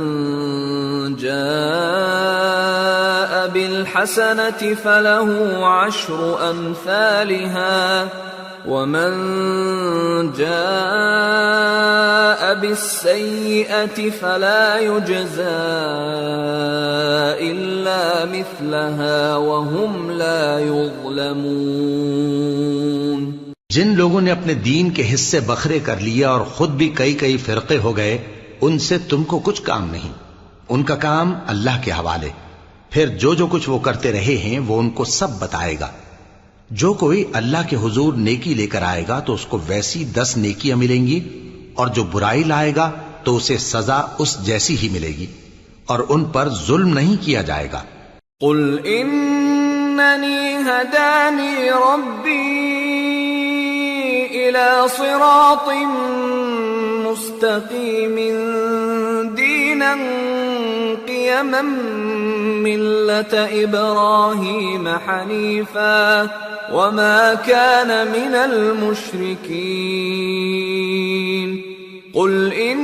جاء بالحسنة فله عشر أمثالها ومن جاء بالسيئة فلا يجزى إلا مثلها وهم لا يظلمون۔ جن لوگوں نے اپنے دین کے حصے بکھرے کر لیا اور خود بھی کئی کئی فرقے ہو گئے، ان سے تم کو کچھ کام نہیں، ان کا کام اللہ کے حوالے، پھر جو کچھ وہ کرتے رہے ہیں وہ ان کو سب بتائے گا۔ جو کوئی اللہ کے حضور نیکی لے کر آئے گا تو اس کو ویسی 10 نیکیاں ملیں گی، اور جو برائی لائے گا تو اسے سزا اس جیسی ہی ملے گی، اور ان پر ظلم نہیں کیا جائے گا۔ قل اننی ہدانی ربی الى صراط مستقیم دینا قیما ملة ابراہیم حنیفا وما كان من المشرکین قل ان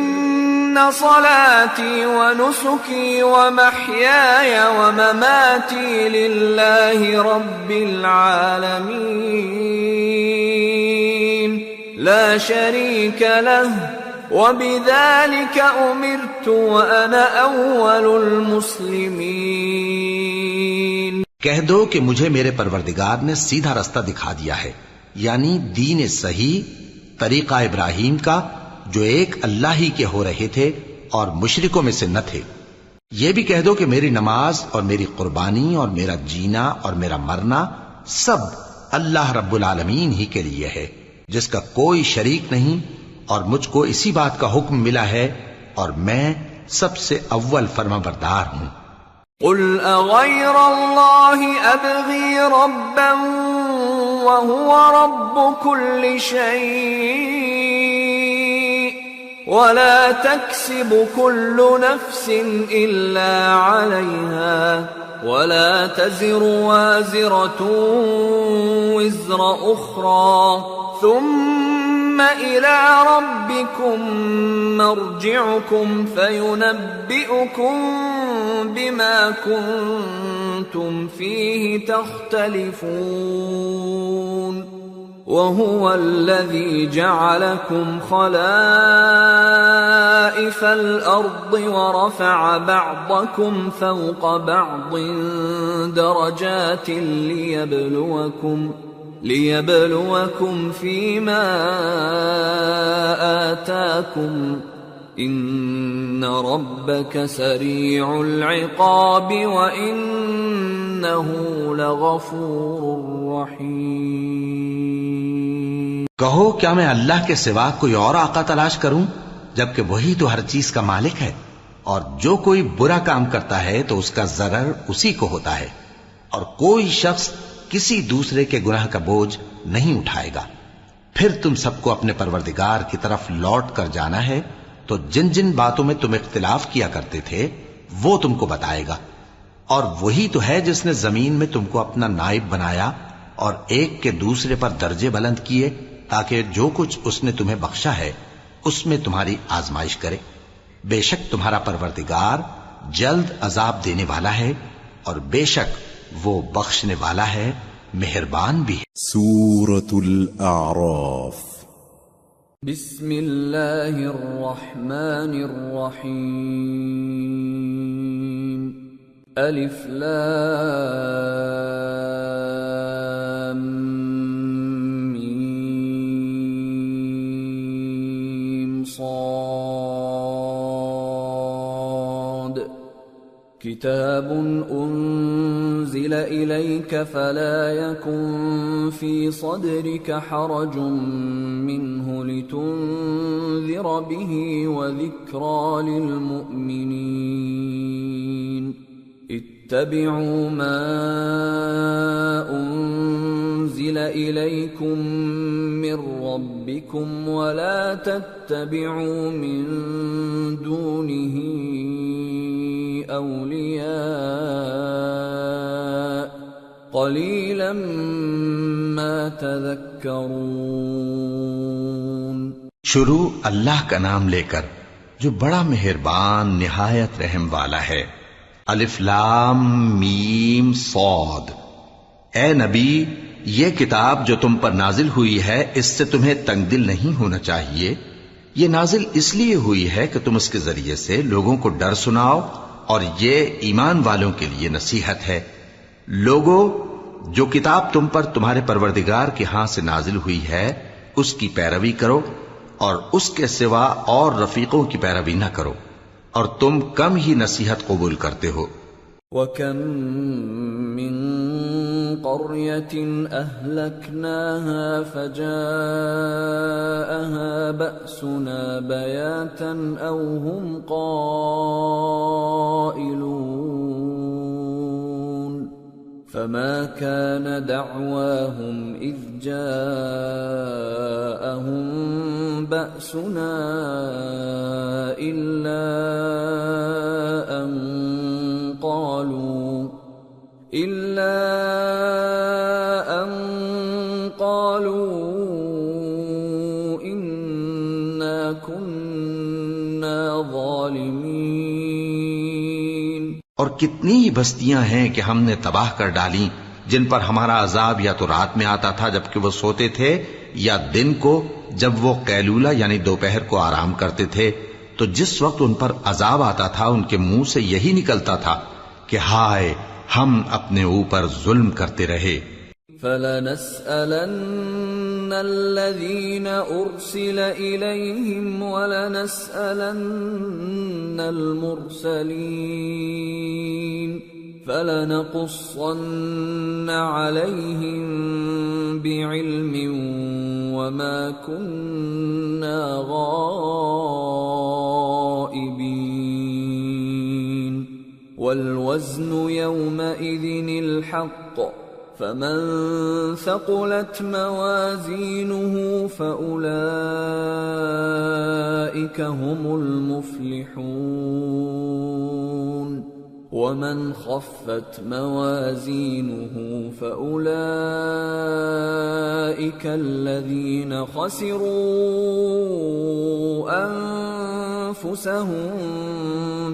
صلاتي ونسكي ومحياي ومماتي لله رب العالمين لا شريك له وبذلك أمرت وأنا أول المسلمين۔ کہہ دو کہ مجھے میرے پروردگار نے سیدھا رستہ دکھا دیا ہے، یعنی دین صحیح، طریقہ ابراہیم کا، جو ایک اللہ ہی کے ہو رہے تھے اور مشرکوں میں سے نہ تھے۔ یہ بھی کہہ دو کہ میری نماز اور میری قربانی اور میرا جینا اور میرا مرنا سب اللہ رب العالمین ہی کے لیے ہے، جس کا کوئی شریک نہیں، اور مجھ کو اسی بات کا حکم ملا ہے، اور میں سب سے اول فرما بردار ہوں۔ قل اغیر اللہ ابغی ربا وهو رب كل شيء ولا تكسب كل نفس إلا عليها ولا تزر وازرة وزر أخرى ثم إلى ربكم مرجعكم فينبئكم بما كنتم فيه تختلفون وهو الذي جعلكم خلائف الأرض ورفع بعضكم فوق بعض درجات ليبلوكم فيما آتاكم إن ربك سريع العقاب وإنه لغفور رحيم۔ کہو کیا میں اللہ کے سوا کوئی اور آقا تلاش کروں، جبکہ وہی تو ہر چیز کا مالک ہے، اور جو کوئی برا کام کرتا ہے تو اس کا ضرر اسی کو ہوتا ہے، اور کوئی شخص کسی دوسرے کے گناہ کا بوجھ نہیں اٹھائے گا۔ پھر تم سب کو اپنے پروردگار کی طرف لوٹ کر جانا ہے، تو جن جن باتوں میں تم اختلاف کیا کرتے تھے وہ تم کو بتائے گا، اور وہی تو ہے جس نے زمین میں تم کو اپنا نائب بنایا اور ایک کے دوسرے پر درجے بلند کیے، تاکہ جو کچھ اس نے تمہیں بخشا ہے اس میں تمہاری آزمائش کرے۔ بے شک تمہارا پروردگار جلد عذاب دینے والا ہے، اور بے شک وہ بخشنے والا ہے، مہربان بھی ہے۔ سورة الأعراف۔ بسم اللہ الرحمن الرحیم۔ الف لام میم صاد۔ کتاب انزل الیک فلا یکن فی صدرک حرج منه لتنذر به وذکرى للمؤمنین۔ اتبعوا ما انزل الیکم من ربکم ولا تتبعوا من دونه اولیاء قلیلا ما تذکرون۔ شروع اللہ کا نام لے کر جو بڑا مہربان نہایت رحم والا ہے۔ الف لام میم صاد۔ اے نبی، یہ کتاب جو تم پر نازل ہوئی ہے اس سے تمہیں تنگ دل نہیں ہونا چاہیے۔ یہ نازل اس لیے ہوئی ہے کہ تم اس کے ذریعے سے لوگوں کو ڈر سناؤ، اور یہ ایمان والوں کے لیے نصیحت ہے۔ لوگو، جو کتاب تم پر تمہارے پروردگار کے ہاں سے نازل ہوئی ہے اس کی پیروی کرو اور اس کے سوا اور رفیقوں کی پیروی نہ کرو، اور تم کم ہی نصیحت قبول کرتے ہو۔ وَكَم مِّن قَرْيَةٍ أَهْلَكْنَاهَا فَجَاءَهَا بَأْسُنَا بَيَاتًا أَوْ هُمْ قَائِلُونَ فَمَا كَانَ دَعْوَاهُمْ إِذْ جَاءَهُم بَأْسُنَا إِلَّا أَن قالوا إنا كنا ظالمين۔ اور کتنی ہی بستیاں ہیں کہ ہم نے تباہ کر ڈالی جن پر ہمارا عذاب یا تو رات میں آتا تھا جبکہ وہ سوتے تھے، یا دن کو جب وہ قیلولہ یعنی دوپہر کو آرام کرتے تھے، تو جس وقت ان پر عذاب آتا تھا ان کے منہ سے یہی نکلتا تھا کہ ہائے ہم اپنے اوپر ظلم کرتے رہے۔ فَلَنَسْأَلَنَّ الَّذِينَ أُرْسِلَ إِلَيْهِمْ وَلَنَسْأَلَنَّ الْمُرْسَلِينَ فَلَنَقُصَّنَّ عَلَيْهِمْ بِعِلْمٍ وَمَا كُنَّا غَائِبِينَ وَالْوَزْنُ يَوْمَئِذٍ الْحَقُّ فَمَن ثَقُلَتْ مَوَازِينُهُ فَأُولَئِكَ هُمُ الْمُفْلِحُونَ وَمَنْ خَفَّتْ مَوَازِينُهُ فَأُولَئِكَ الَّذِينَ خَسِرُوا أَنفُسَهُم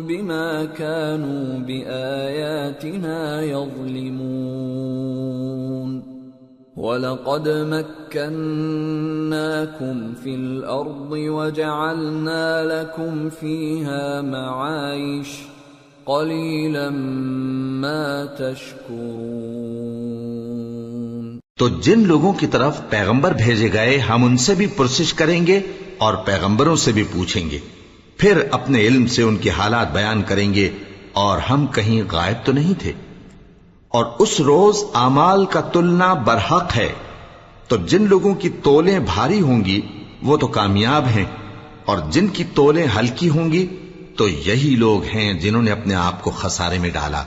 بِمَا كَانُوا بِآيَاتِنَا يَظْلِمُونَ وَلَقَدْ مَكَّنَّاكُمْ فِي الْأَرْضِ وَجَعَلْنَا لَكُمْ فِيهَا مَعَايِشَ قَلِيلًا مَا تَشْكُرُونَ۔ تو جن لوگوں کی طرف پیغمبر بھیجے گئے ہم ان سے بھی پرسش کریں گے اور پیغمبروں سے بھی پوچھیں گے، پھر اپنے علم سے ان کے حالات بیان کریں گے، اور ہم کہیں غائب تو نہیں تھے۔ اور اس روز اعمال کا تلنا برحق ہے، تو جن لوگوں کی تولیں بھاری ہوں گی وہ تو کامیاب ہیں، اور جن کی تولیں ہلکی ہوں گی تو یہی لوگ ہیں جنہوں نے اپنے آپ کو خسارے میں ڈالا،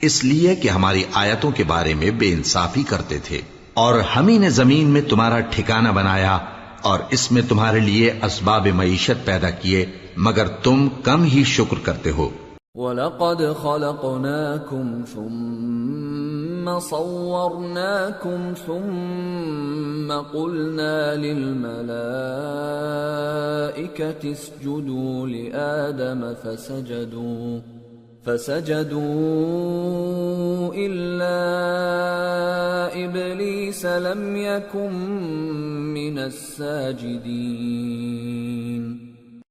اس لیے کہ ہماری آیتوں کے بارے میں بے انصافی کرتے تھے۔ اور ہم ہی نے زمین میں تمہارا ٹھکانہ بنایا اور اس میں تمہارے لیے اسباب معیشت پیدا کیے، مگر تم کم ہی شکر کرتے ہو۔ وَلَقَدْ خَلَقْنَاكُمْ ثُمَّ صَوَّرْنَاكُمْ ثُمَّ قُلْنَا لِلْمَلَائِكَةِ اسْجُدُوا لِآدَمَ فَسَجَدُوا إِلَّا إِبْلِيسَ لَمْ يَكُنْ مِنَ السَّاجِدِينَ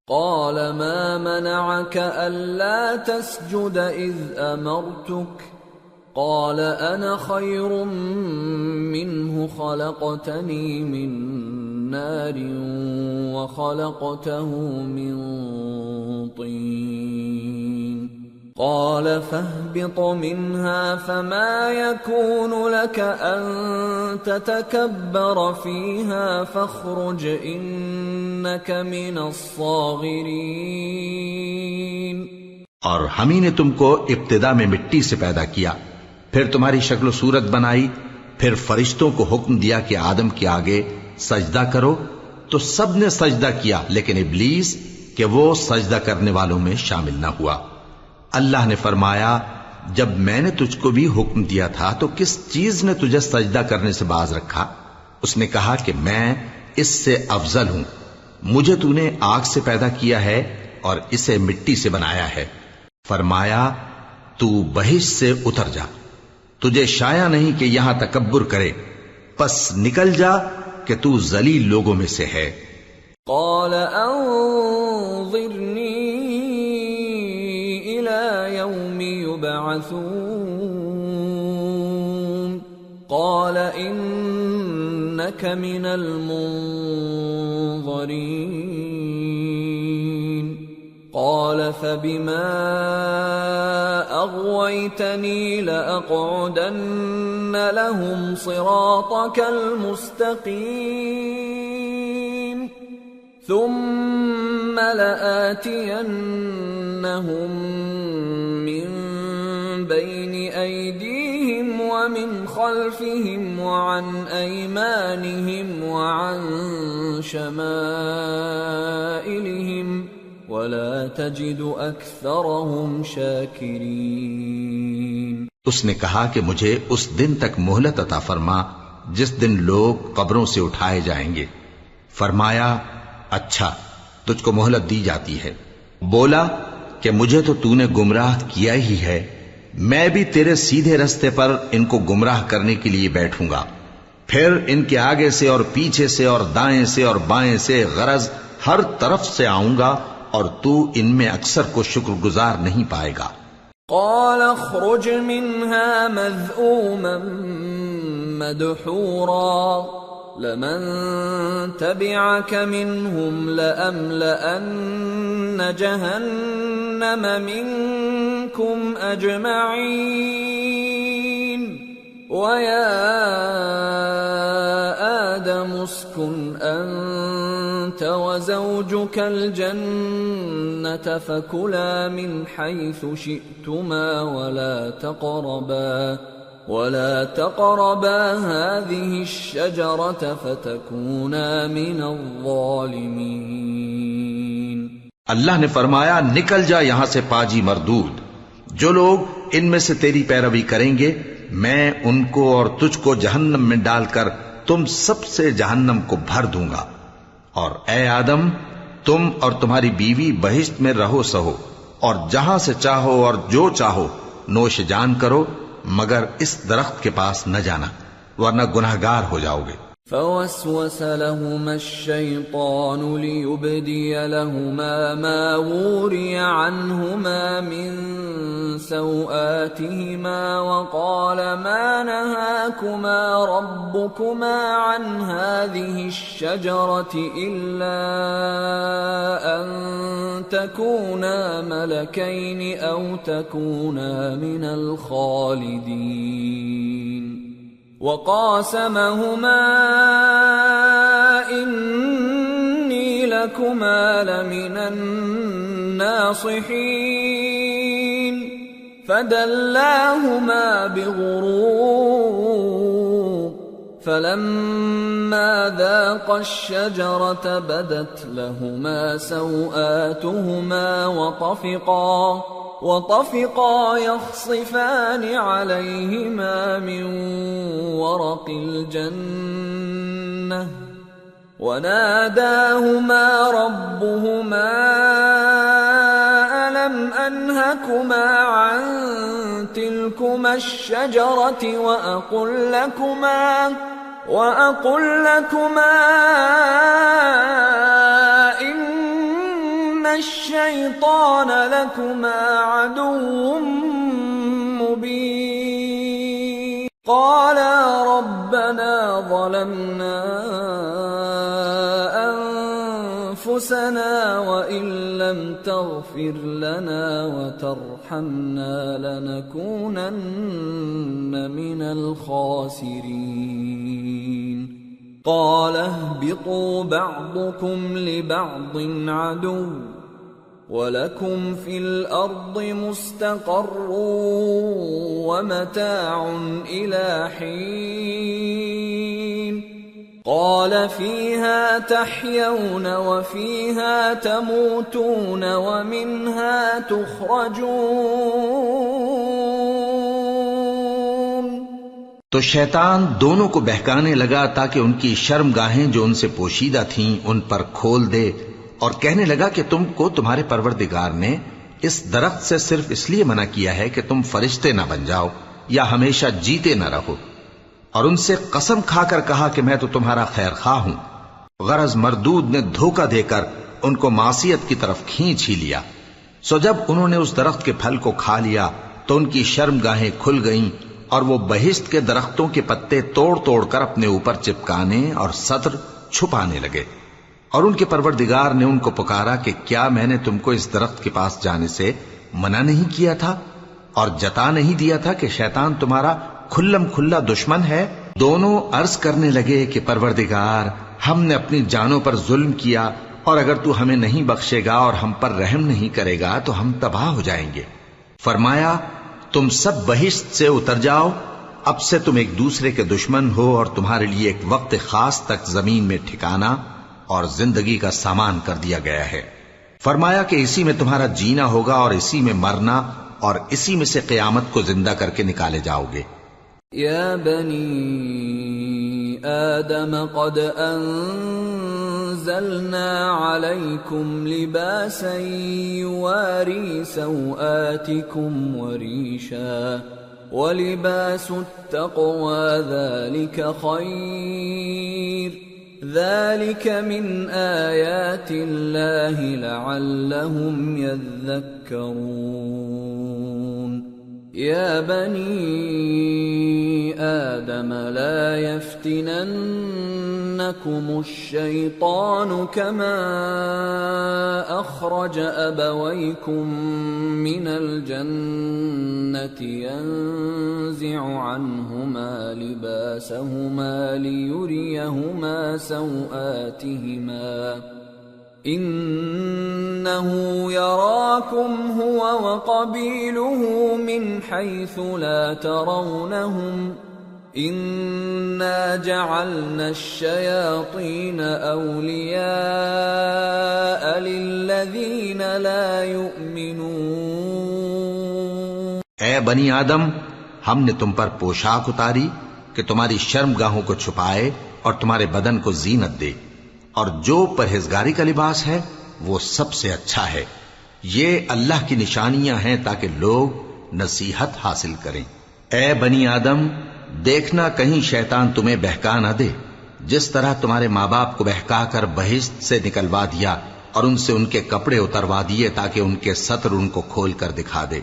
قَالَ مَا مَنَعَكَ أَلَّا تَسْجُدَ إِذْ أَمَرْتُكَ قَالَ أَنَا خَيْرٌ مِّنْهُ خَلَقْتَنِي مِنْ نَارٍ وَخَلَقْتَهُ مِنْ طِينٍ قَالَ فَاهْبِطْ مِنْهَا فَمَا يَكُونُ لَكَ أَن تَتَكَبَّرَ فِيهَا فَاخْرُجْ إِنَّكَ مِنَ الصَّاغِرِينَ۔ اور ہم ہی نے تم کو ابتدا میں مٹی سے پیدا کیا، پھر تمہاری شکل و صورت بنائی، پھر فرشتوں کو حکم دیا کہ آدم کے آگے سجدہ کرو، تو سب نے سجدہ کیا لیکن ابلیس کہ وہ سجدہ کرنے والوں میں شامل نہ ہوا۔ اللہ نے فرمایا، جب میں نے تجھ کو بھی حکم دیا تھا تو کس چیز نے تجھے سجدہ کرنے سے باز رکھا؟ اس نے کہا کہ میں اس سے افضل ہوں، مجھے تو نے آگ سے پیدا کیا ہے اور اسے مٹی سے بنایا ہے۔ فرمایا، تو بہشت سے اتر جا، تجھے شایع نہیں کہ یہاں تکبر کرے، پس نکل جا کہ تو ذلیل لوگوں میں سے ہے۔ قال انظرنی الى یوم یبعثون إنك من المنظرين قال فبما أغويتني لأقعدن لهم صراطك المستقيم ثم لآتينهم من بين أيديهم ومن خلفهم وعن أيمانهم وعن شمائلهم ولا تجد أكثرهم شاكرين۔ اس نے کہا کہ مجھے اس دن تک مہلت عطا فرما جس دن لوگ قبروں سے اٹھائے جائیں گے۔ فرمایا اچھا، تجھ کو مہلت دی جاتی ہے۔ بولا کہ مجھے تو تو نے گمراہ کیا ہی ہے، میں بھی تیرے سیدھے رستے پر ان کو گمراہ کرنے کے لیے بیٹھوں گا، پھر ان کے آگے سے اور پیچھے سے اور دائیں سے اور بائیں سے غرض ہر طرف سے آؤں گا، اور تو ان میں اکثر کو شکر گزار نہیں پائے گا۔ قال اخرج منها مذءوما مدحورا لمن تبعك منهم لأملأن جهنم منكم أجمعين ويا آدم اسكن أنت وزوجك الجنة فكلا من حيث شئتما ولا تقربا هذه الشجرة فتكونا من الظالمين۔ اللہ نے فرمایا نکل جا یہاں سے پاجی مردود، جو لوگ ان میں سے تیری پیروی کریں گے میں ان کو اور تجھ کو جہنم میں ڈال کر تم سب سے جہنم کو بھر دوں گا، اور اے آدم تم اور تمہاری بیوی بہشت میں رہو سہو، اور جہاں سے چاہو اور جو چاہو نوش جان کرو، مگر اس درخت کے پاس نہ جانا ورنہ گناہگار ہو جاؤ گے۔ فوسوس لهما الشيطان ليبدي لهما ما وري عنهما من سوآتهما وقال ما نهاكما ربكما عن هذه الشجرة إلا أن تكونا ملكين أو تكونا من الخالدين وقاسمهما إني لكما لمن الناصحين فدلاهما بغرور فلما ذاقا الشجرة بدت لهما سوآتهما وطفقا يخصفان عليهما من ورق الجنة وناداهما ربهما ألم أنهكما عن تلكما الشجرة وأقل لكما إن الشيطان لكما عدو مبين قالا ربنا ظلمنا أنفسنا وإن لم تغفر لنا وترحمنا لنكونن من الخاسرين قال اهبطوا بعضكم لبعض عدو وَلَكُمْ فِي الْأَرْضِ مُسْتَقَرٌّ وَمَتَاعٌ إِلَى حِينٍ قَالَ فِيهَا تَحْيَوْنَ وَفِيهَا تَمُوتُونَ وَمِنْهَا تُخْرَجُونَ۔ تو شیطان دونوں کو بہکانے لگا تاکہ ان کی شرمگاہیں جو ان سے پوشیدہ تھیں ان پر کھول دے، اور کہنے لگا کہ تم کو تمہارے پروردگار نے اس درخت سے صرف اس لیے منع کیا ہے کہ تم فرشتے نہ بن جاؤ یا ہمیشہ جیتے نہ رہو، اور ان سے قسم کھا کر کہا کہ میں تو تمہارا خیر خواہ ہوں۔ غرض مردود نے دھوکہ دے کر ان کو معصیت کی طرف کھینچ ہی لیا، سو جب انہوں نے اس درخت کے پھل کو کھا لیا تو ان کی شرمگاہیں کھل گئیں اور وہ بہشت کے درختوں کے پتے توڑ توڑ کر اپنے اوپر چپکانے اور سطر چھپانے لگے، اور ان کے پروردگار نے ان کو پکارا کہ کیا میں نے تم کو اس درخت کے پاس جانے سے منع نہیں کیا تھا اور جتا نہیں دیا تھا کہ شیطان تمہارا کھلم کھلا دشمن ہے؟ دونوں عرض کرنے لگے کہ پروردگار، ہم نے اپنی جانوں پر ظلم کیا، اور اگر تو ہمیں نہیں بخشے گا اور ہم پر رحم نہیں کرے گا تو ہم تباہ ہو جائیں گے۔ فرمایا تم سب بہشت سے اتر جاؤ، اب سے تم ایک دوسرے کے دشمن ہو، اور تمہارے لیے ایک وقت خاص تک زمین میں ٹھکانا اور زندگی کا سامان کر دیا گیا ہے۔ فرمایا کہ اسی میں تمہارا جینا ہوگا اور اسی میں مرنا، اور اسی میں سے قیامت کو زندہ کر کے نکالے جاؤ گے۔ یا بنی آدم قد انزلنا علیکم لباسا یواری سوآتکم وریشا ولباس التقوى ذلك خیر ذلك من آیات اللہ لعلهم یذکرون۔ یا بنی آدم لا يفتننكم الشيطان كما أخرج أبويكم من الجنة ينزع عنهما لباسهما ليريهما سوآتهما إنه يراكم هو وقبيله من حيث لا ترونهم إنا جعلنا الشياطين أولياء للذين لا يؤمنون۔ اے بنی آدم، ہم نے تم پر پوشاک اتاری کہ تمہاری شرم گاہوں کو چھپائے اور تمہارے بدن کو زینت دے، اور جو پرہیزگاری کا لباس ہے وہ سب سے اچھا ہے۔ یہ اللہ کی نشانیاں ہیں تاکہ لوگ نصیحت حاصل کریں۔ اے بنی آدم، دیکھنا کہیں شیطان تمہیں بہکا نہ دے، جس طرح تمہارے ماں باپ کو بہکا کر بہشت سے نکلوا دیا اور ان سے ان کے کپڑے اتروا دیے تاکہ ان کے سطر ان کو کھول کر دکھا دے۔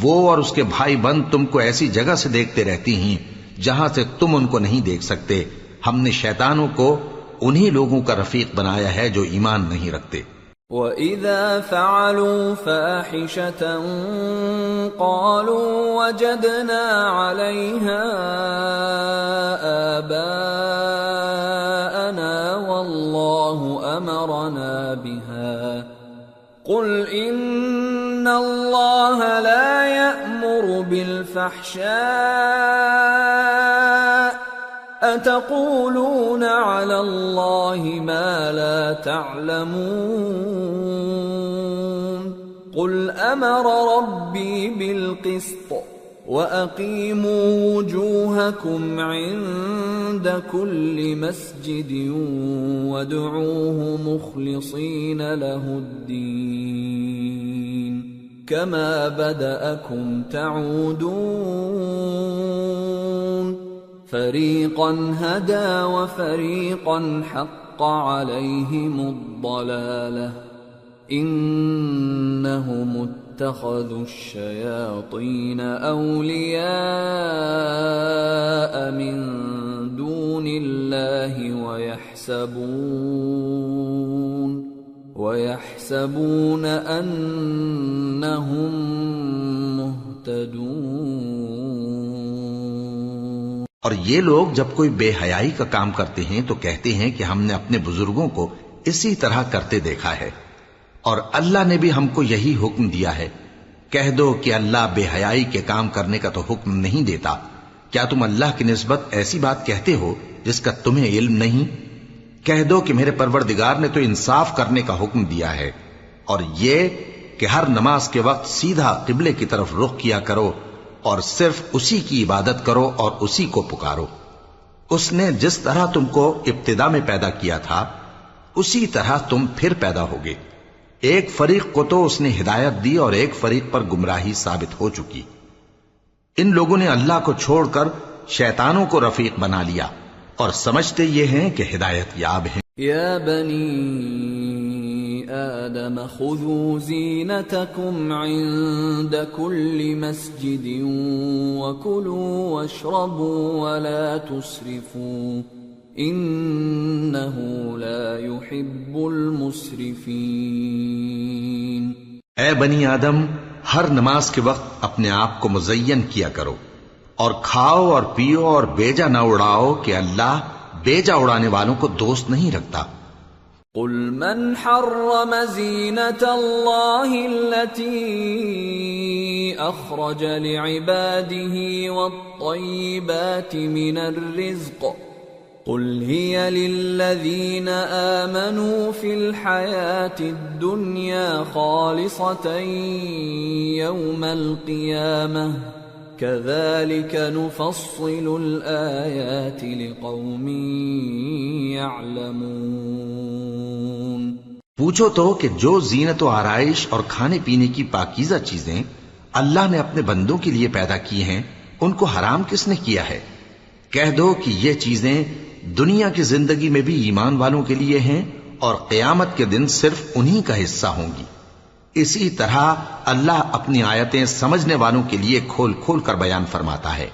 وہ اور اس کے بھائی بند تم کو ایسی جگہ سے دیکھتے رہتی ہیں جہاں سے تم ان کو نہیں دیکھ سکتے۔ ہم نے شیطانوں کو انہی لوگوں کا رفیق بنایا ہے جو ایمان نہیں رکھتے۔ وَإِذَا فَعَلُوا فَاحِشَةً قَالُوا وَجَدْنَا عَلَيْهَا آبَاءَنَا وَاللَّهُ أَمَرَنَا بِهَا قُلْ إِنَّ اللَّهَ لَا يَأْمُرُ بِالْفَحْشَاءِ أَتَقُولُونَ عَلَى اللَّهِ مَا لَا تَعْلَمُونَ قُلْ أَمَرَ رَبِّي بِالْقِسْطِ وَأَقِيمُوا وُجُوهَكُمْ عِندَ كُلِّ مَسْجِدٍ وَادْعُوهُ مُخْلِصِينَ لَهُ الدِّينَ كَمَا بَدَأَكُمْ تَعُودُونَ فَرِيقًا هَدَى وَفَرِيقًا حَقَّ عَلَيْهِمُ الضَّلَالَةُ إِنَّهُمُ اتَّخَذُوا الشَّيَاطِينَ أَوْلِيَاءَ مِن دُونِ اللَّهِ وَيَحْسَبُونَ أَنَّهُمْ مُهْتَدُونَ۔ اور یہ لوگ جب کوئی بے حیائی کا کام کرتے ہیں تو کہتے ہیں کہ ہم نے اپنے بزرگوں کو اسی طرح کرتے دیکھا ہے، اور اللہ نے بھی ہم کو یہی حکم دیا ہے۔ کہہ دو کہ اللہ بے حیائی کے کام کرنے کا تو حکم نہیں دیتا، کیا تم اللہ کی نسبت ایسی بات کہتے ہو جس کا تمہیں علم نہیں؟ کہہ دو کہ میرے پروردگار نے تو انصاف کرنے کا حکم دیا ہے، اور یہ کہ ہر نماز کے وقت سیدھا قبلے کی طرف رخ کیا کرو اور صرف اسی کی عبادت کرو اور اسی کو پکارو۔ اس نے جس طرح تم کو ابتدا میں پیدا کیا تھا اسی طرح تم پھر پیدا ہوگے۔ ایک فریق کو تو اس نے ہدایت دی اور ایک فریق پر گمراہی ثابت ہو چکی۔ ان لوگوں نے اللہ کو چھوڑ کر شیطانوں کو رفیق بنا لیا اور سمجھتے یہ ہیں کہ ہدایت یاب ہیں۔ یا بنی آدم خذوا زينتكم عند كل مسجد وكلوا واشربوا ولا تسرفوا إنه لا يحب المسرفين۔ اے بنی آدم، ہر نماز کے وقت اپنے آپ کو مزین کیا کرو، اور کھاؤ اور پیو اور بیجا نہ اڑاؤ کہ اللہ بیجا اڑانے والوں کو دوست نہیں رکھتا۔ قل من حرم زینة اللہ التي اخرج لعباده والطیبات من الرزق قل هي للذین آمنوا في الحیاة الدنیا خالصة یوم القیامة كذلك نفصل الآيات لقوم يعلمون۔ پوچھو تو کہ جو زینت و آرائش اور کھانے پینے کی پاکیزہ چیزیں اللہ نے اپنے بندوں کے لیے پیدا کی ہیں، ان کو حرام کس نے کیا ہے؟ کہہ دو کہ یہ چیزیں دنیا کی زندگی میں بھی ایمان والوں کے لیے ہیں اور قیامت کے دن صرف انہی کا حصہ ہوں گی۔ اسی طرح اللہ اپنی آیتیں سمجھنے والوں کے لیے کھول کھول کر بیان فرماتا ہے۔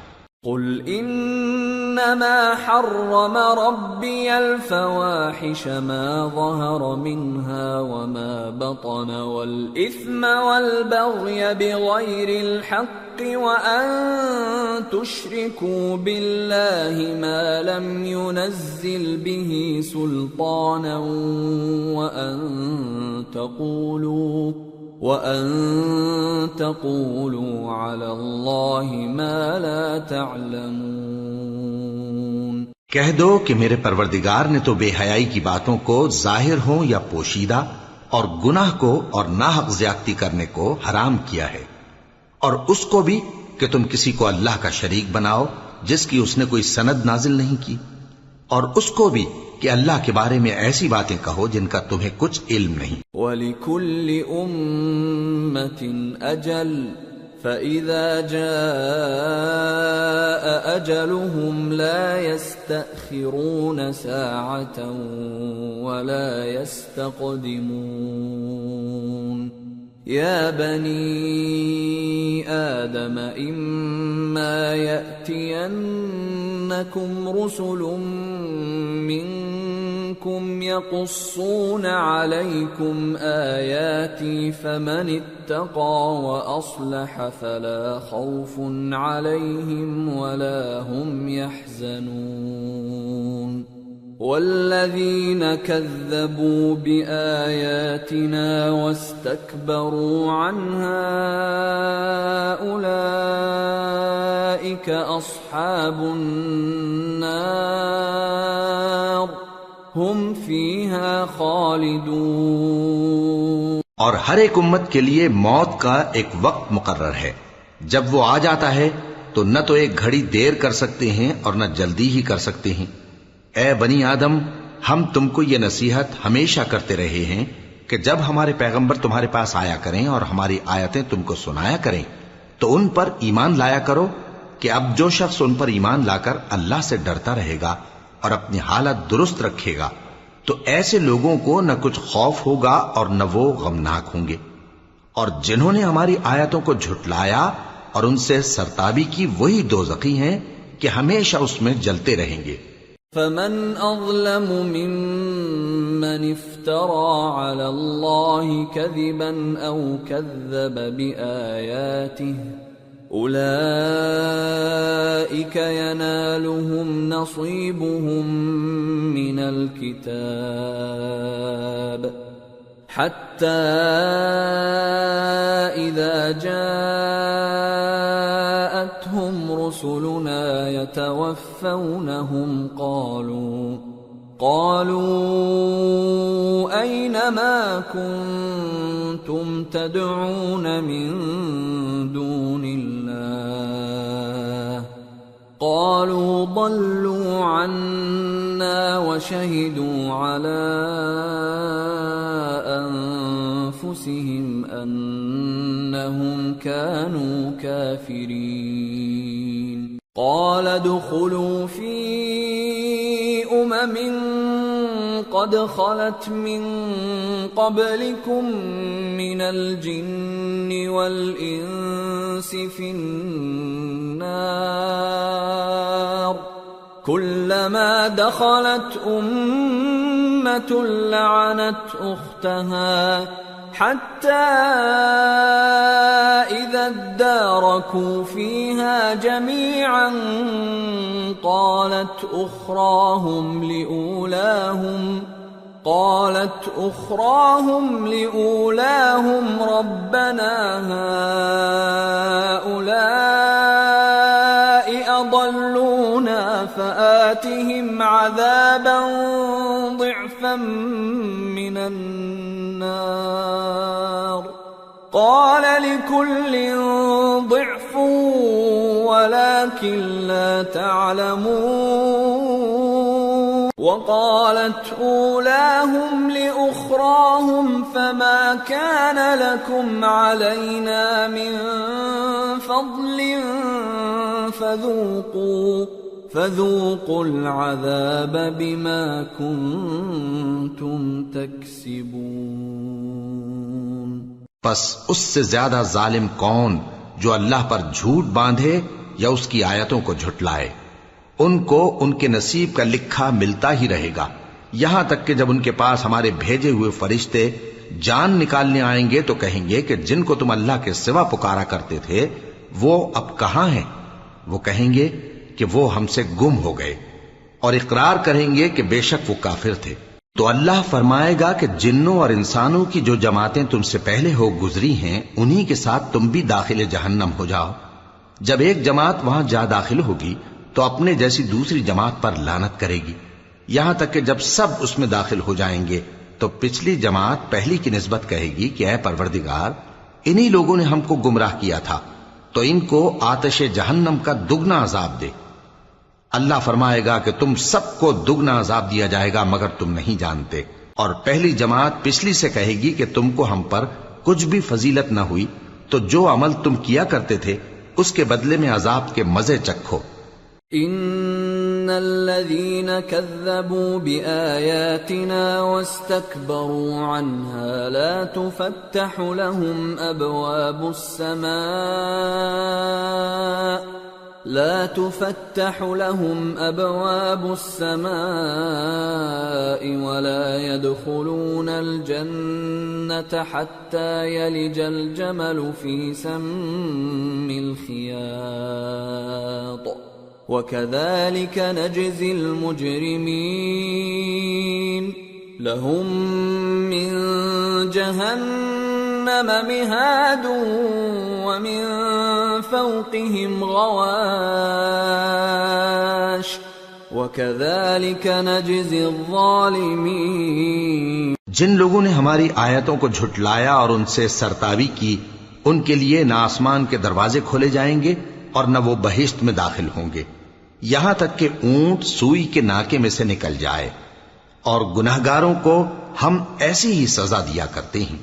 قل انما حرم ربی الفواحش ما ظهر منها وما بطن والاثم والبغي بغير الحق وان تشركوا بالله ما لم ينزل به سلطانا وَأَن تَقُولُوا عَلَى اللَّهِ مَا لَا تَعْلَمُونَ۔ کہہ دو کہ میرے پروردگار نے تو بے حیائی کی باتوں کو ظاہر ہوں یا پوشیدہ اور گناہ کو اور ناحق زیادتی کرنے کو حرام کیا ہے، اور اس کو بھی کہ تم کسی کو اللہ کا شریک بناؤ جس کی اس نے کوئی سند نازل نہیں کی، اور اس کو بھی کہ اللہ کے بارے میں ایسی باتیں کہو جن کا تمہیں کچھ علم نہیں۔ وَلِكُلِّ أُمَّةٍ أَجَلٌ فَإِذَا جَاءَ أَجَلُهُمْ لَا يَسْتَأْخِرُونَ سَاعَةً وَلَا يَسْتَقْدِمُونَ۔ يَا بَنِي آدَمَ إِمَّا يَأْتِيَنَّكُمْ رُسُلٌ مِّنكُمْ يَقُصُّونَ عَلَيْكُمْ آيَاتِي فَمَنِ اتَّقَىٰ وَأَصْلَحَ فَلَا خَوْفٌ عَلَيْهِمْ وَلَا هُمْ يَحْزَنُونَ۔ والذين كذبوا بآياتنا واستكبروا عنها أولئك أصحاب النار هم فيها خالدون۔ اور ہر ایک امت کے لیے موت کا ایک وقت مقرر ہے، جب وہ آ جاتا ہے تو نہ تو ایک گھڑی دیر کر سکتے ہیں اور نہ جلدی ہی کر سکتے ہیں۔ اے بنی آدم، ہم تم کو یہ نصیحت ہمیشہ کرتے رہے ہیں کہ جب ہمارے پیغمبر تمہارے پاس آیا کریں اور ہماری آیتیں تم کو سنایا کریں تو ان پر ایمان لایا کرو کہ اب جو شخص ان پر ایمان لا کر اللہ سے ڈرتا رہے گا اور اپنی حالت درست رکھے گا تو ایسے لوگوں کو نہ کچھ خوف ہوگا اور نہ وہ غمناک ہوں گے، اور جنہوں نے ہماری آیتوں کو جھٹلایا اور ان سے سرتابی کی وہی دوزخی ہیں کہ ہمیشہ اس میں جلتے رہیں گے۔ فمن اظلم ممن افترى على الله كذبا او كذب بآياته اولئك ينالهم نصيبهم من الكتاب حتى إذا جاءتهم رسلنا يتوفونهم قالوا أين ما كنتم تدعون من دون الله قالوا ضلوا عنا وشهدوا على أنفسهم أنهم كانوا كافرين قال ادخلوا في قد خلت من قبلكم من الجن والإنس في النار كلما دخلت أمة لعنت أختها حتى إذا اداركوا فيها جميعا قالت أخراهم لأولاهم ربنا هؤلاء أضلونا فآتهم عذابا ضعفا من النار قال لكل ضعف ولكن لا تعلمون وقالت أولاهم لأخراهم فما كان لكم علينا من فضل فذوقوا العذاب بما كنتم تكسبون پس اس سے زیادہ ظالم کون جو اللہ پر جھوٹ باندھے یا اس کی آیتوں کو جھٹلائے؟ ان کو ان کے نصیب کا لکھا ملتا ہی رہے گا، یہاں تک کہ جب ان کے پاس ہمارے بھیجے ہوئے فرشتے جان نکالنے آئیں گے تو کہیں گے کہ جن کو تم اللہ کے سوا پکارا کرتے تھے وہ اب کہاں ہیں؟ وہ کہیں گے کہ وہ ہم سے گم ہو گئے، اور اقرار کریں گے کہ بے شک وہ کافر تھے۔ تو اللہ فرمائے گا کہ جنوں اور انسانوں کی جو جماعتیں تم سے پہلے ہو گزری ہیں انہی کے ساتھ تم بھی داخل جہنم ہو جاؤ۔ جب ایک جماعت وہاں جا داخل ہوگی تو اپنے جیسی دوسری جماعت پر لعنت کرے گی، یہاں تک کہ جب سب اس میں داخل ہو جائیں گے تو پچھلی جماعت پہلی کی نسبت کہے گی کہ اے پروردگار، انہی لوگوں نے ہم کو گمراہ کیا تھا، تو ان کو آتش جہنم کا دگنا عذاب دے۔ اللہ فرمائے گا کہ تم سب کو دگنا عذاب دیا جائے گا مگر تم نہیں جانتے۔ اور پہلی جماعت پچھلی سے کہے گی کہ تم کو ہم پر کچھ بھی فضیلت نہ ہوئی، تو جو عمل تم کیا کرتے تھے اس کے بدلے میں عذاب کے مزے چکھو۔ ان الذين كذبوا بآياتنا واستكبروا عنها لا تفتح لهم أبواب السماء ولا يدخلون الجنة حتى يلج الجمل في سم الخياط وكذلك نجزي المجرمين لهم من جهنم مهاد ومن فوقهم غواش وكذلك نجزي الظالمين۔ جن لوگوں نے ہماری آیتوں کو جھٹلایا اور ان سے سرتابی کی، ان کے لیے نہ آسمان کے دروازے کھولے جائیں گے اور نہ وہ بہشت میں داخل ہوں گے، یہاں تک کہ اونٹ سوئی کے ناکے میں سے نکل جائے۔ اور گناہگاروں کو ہم ایسی ہی سزا دیا کرتے ہیں۔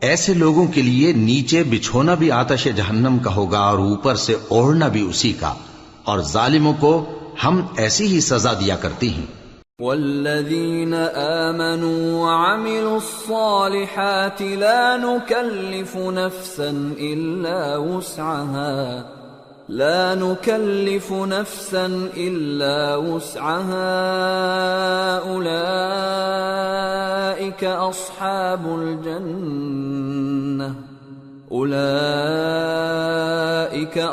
ایسے لوگوں کے لیے نیچے بچھونا بھی آتش جہنم کا ہوگا اور اوپر سے اوڑھنا بھی اسی کا، اور ظالموں کو ہم ایسی ہی سزا دیا کرتے ہیں۔ والذین آمنوا وعملوا الصالحات لا نکلف نفسا إلا وسعها أولئك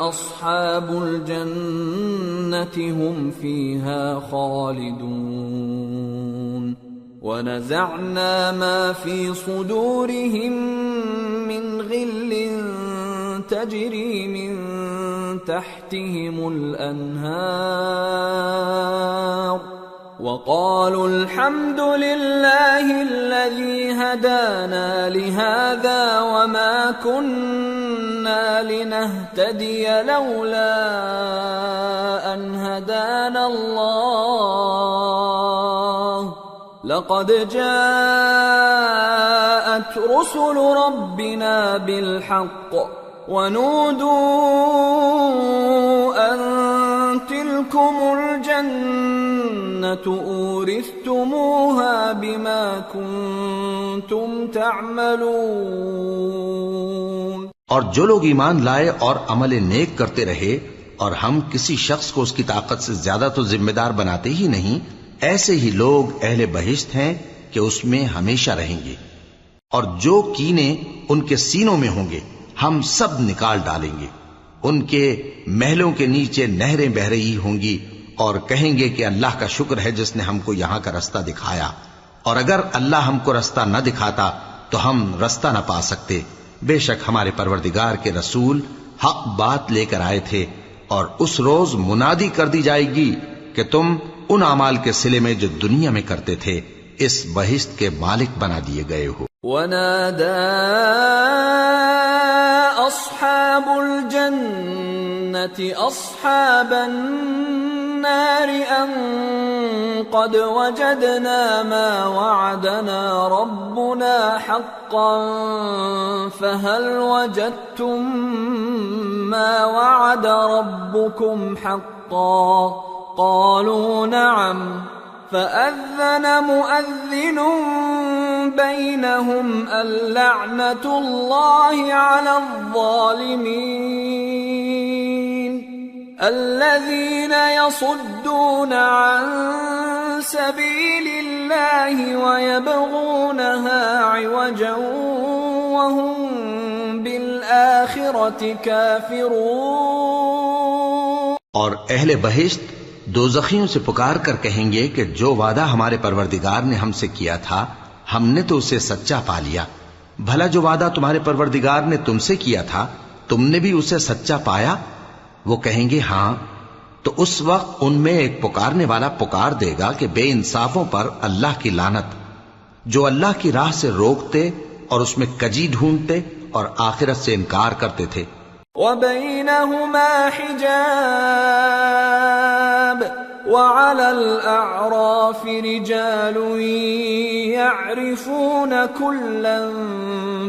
أصحاب الجنة هم فيها خالدون ونزعنا ما في صدورهم من غل تجري من تحتهم الأنهار وقالوا الحمد لله الذي هدانا لهذا وما كنا لنهتدي لولا أن هدانا الله لقد جاءت رسل ربنا بالحق ونودوا أن تلكم الجنة أورثتموها بما كنتم تعملون. اور جو لوگ ایمان لائے اور عمل نیک کرتے رہے اور ہم کسی شخص کو اس کی طاقت سے زیادہ تو ذمہ دار بناتے ہی نہیں، ایسے ہی لوگ اہل بہشت ہیں کہ اس میں ہمیشہ رہیں گے. اور جو کینے ان کے سینوں میں ہوں گے ہم سب نکال ڈالیں گے. ان کے محلوں کے نیچے نہریں بہ رہی ہوں گی اور کہیں گے کہ اللہ کا شکر ہے جس نے ہم کو یہاں کا رستہ دکھایا، اور اگر اللہ ہم کو رستہ نہ دکھاتا تو ہم رستہ نہ پا سکتے. بے شک ہمارے پروردگار کے رسول حق بات لے کر آئے تھے، اور اس روز منادی کر دی جائے گی کہ تم ان اعمال کے صلے میں جو دنیا میں کرتے تھے اس بہشت کے مالک بنا دیے گئے ہو. وَنَادَى أَصْحَابُ الْجَنَّةِ أَصْحَابَ النَّارِ أَن قَدْ وَجَدْنَا مَا وَعَدَنَا رَبُّنَا حَقًّا فَهَلْ وَجَدتُّم مَّا وَعَدَ رَبُّكُمْ حَقًّا قَالُوا نَعَمْ فَأَذَّنَ مُؤَذِّنٌ بَيْنَهُمْ اللَّعْنَةُ اللَّهِ عَلَى الظَّالِمِينَ الَّذِينَ يَصُدُّونَ عَن سَبِيلِ اللَّهِ وَيَبْغُونَهَا عِوَجًا وَهُمْ بِالْآخِرَةِ كَافِرُونَ. اور اہل بہشت دوزخیوں سے پکار کر کہیں گے کہ جو وعدہ ہمارے پروردگار نے ہم سے کیا تھا ہم نے تو اسے سچا پا لیا. بھلا جو وعدہ تمہارے پروردگار نے تم سے کیا تھا تم نے بھی اسے سچا پایا؟ وہ کہیں گے ہاں. تو اس وقت ان میں ایک پکارنے والا پکار دے گا کہ بے انصافوں پر اللہ کی لعنت، جو اللہ کی راہ سے روکتے اور اس میں کجی ڈھونڈتے اور آخرت سے انکار کرتے تھے. وَبَيْنَهُمَا حِجَابٌ وَعَلَى الْأَعْرَافِ رِجَالٌ يَعْرِفُونَ كُلًّا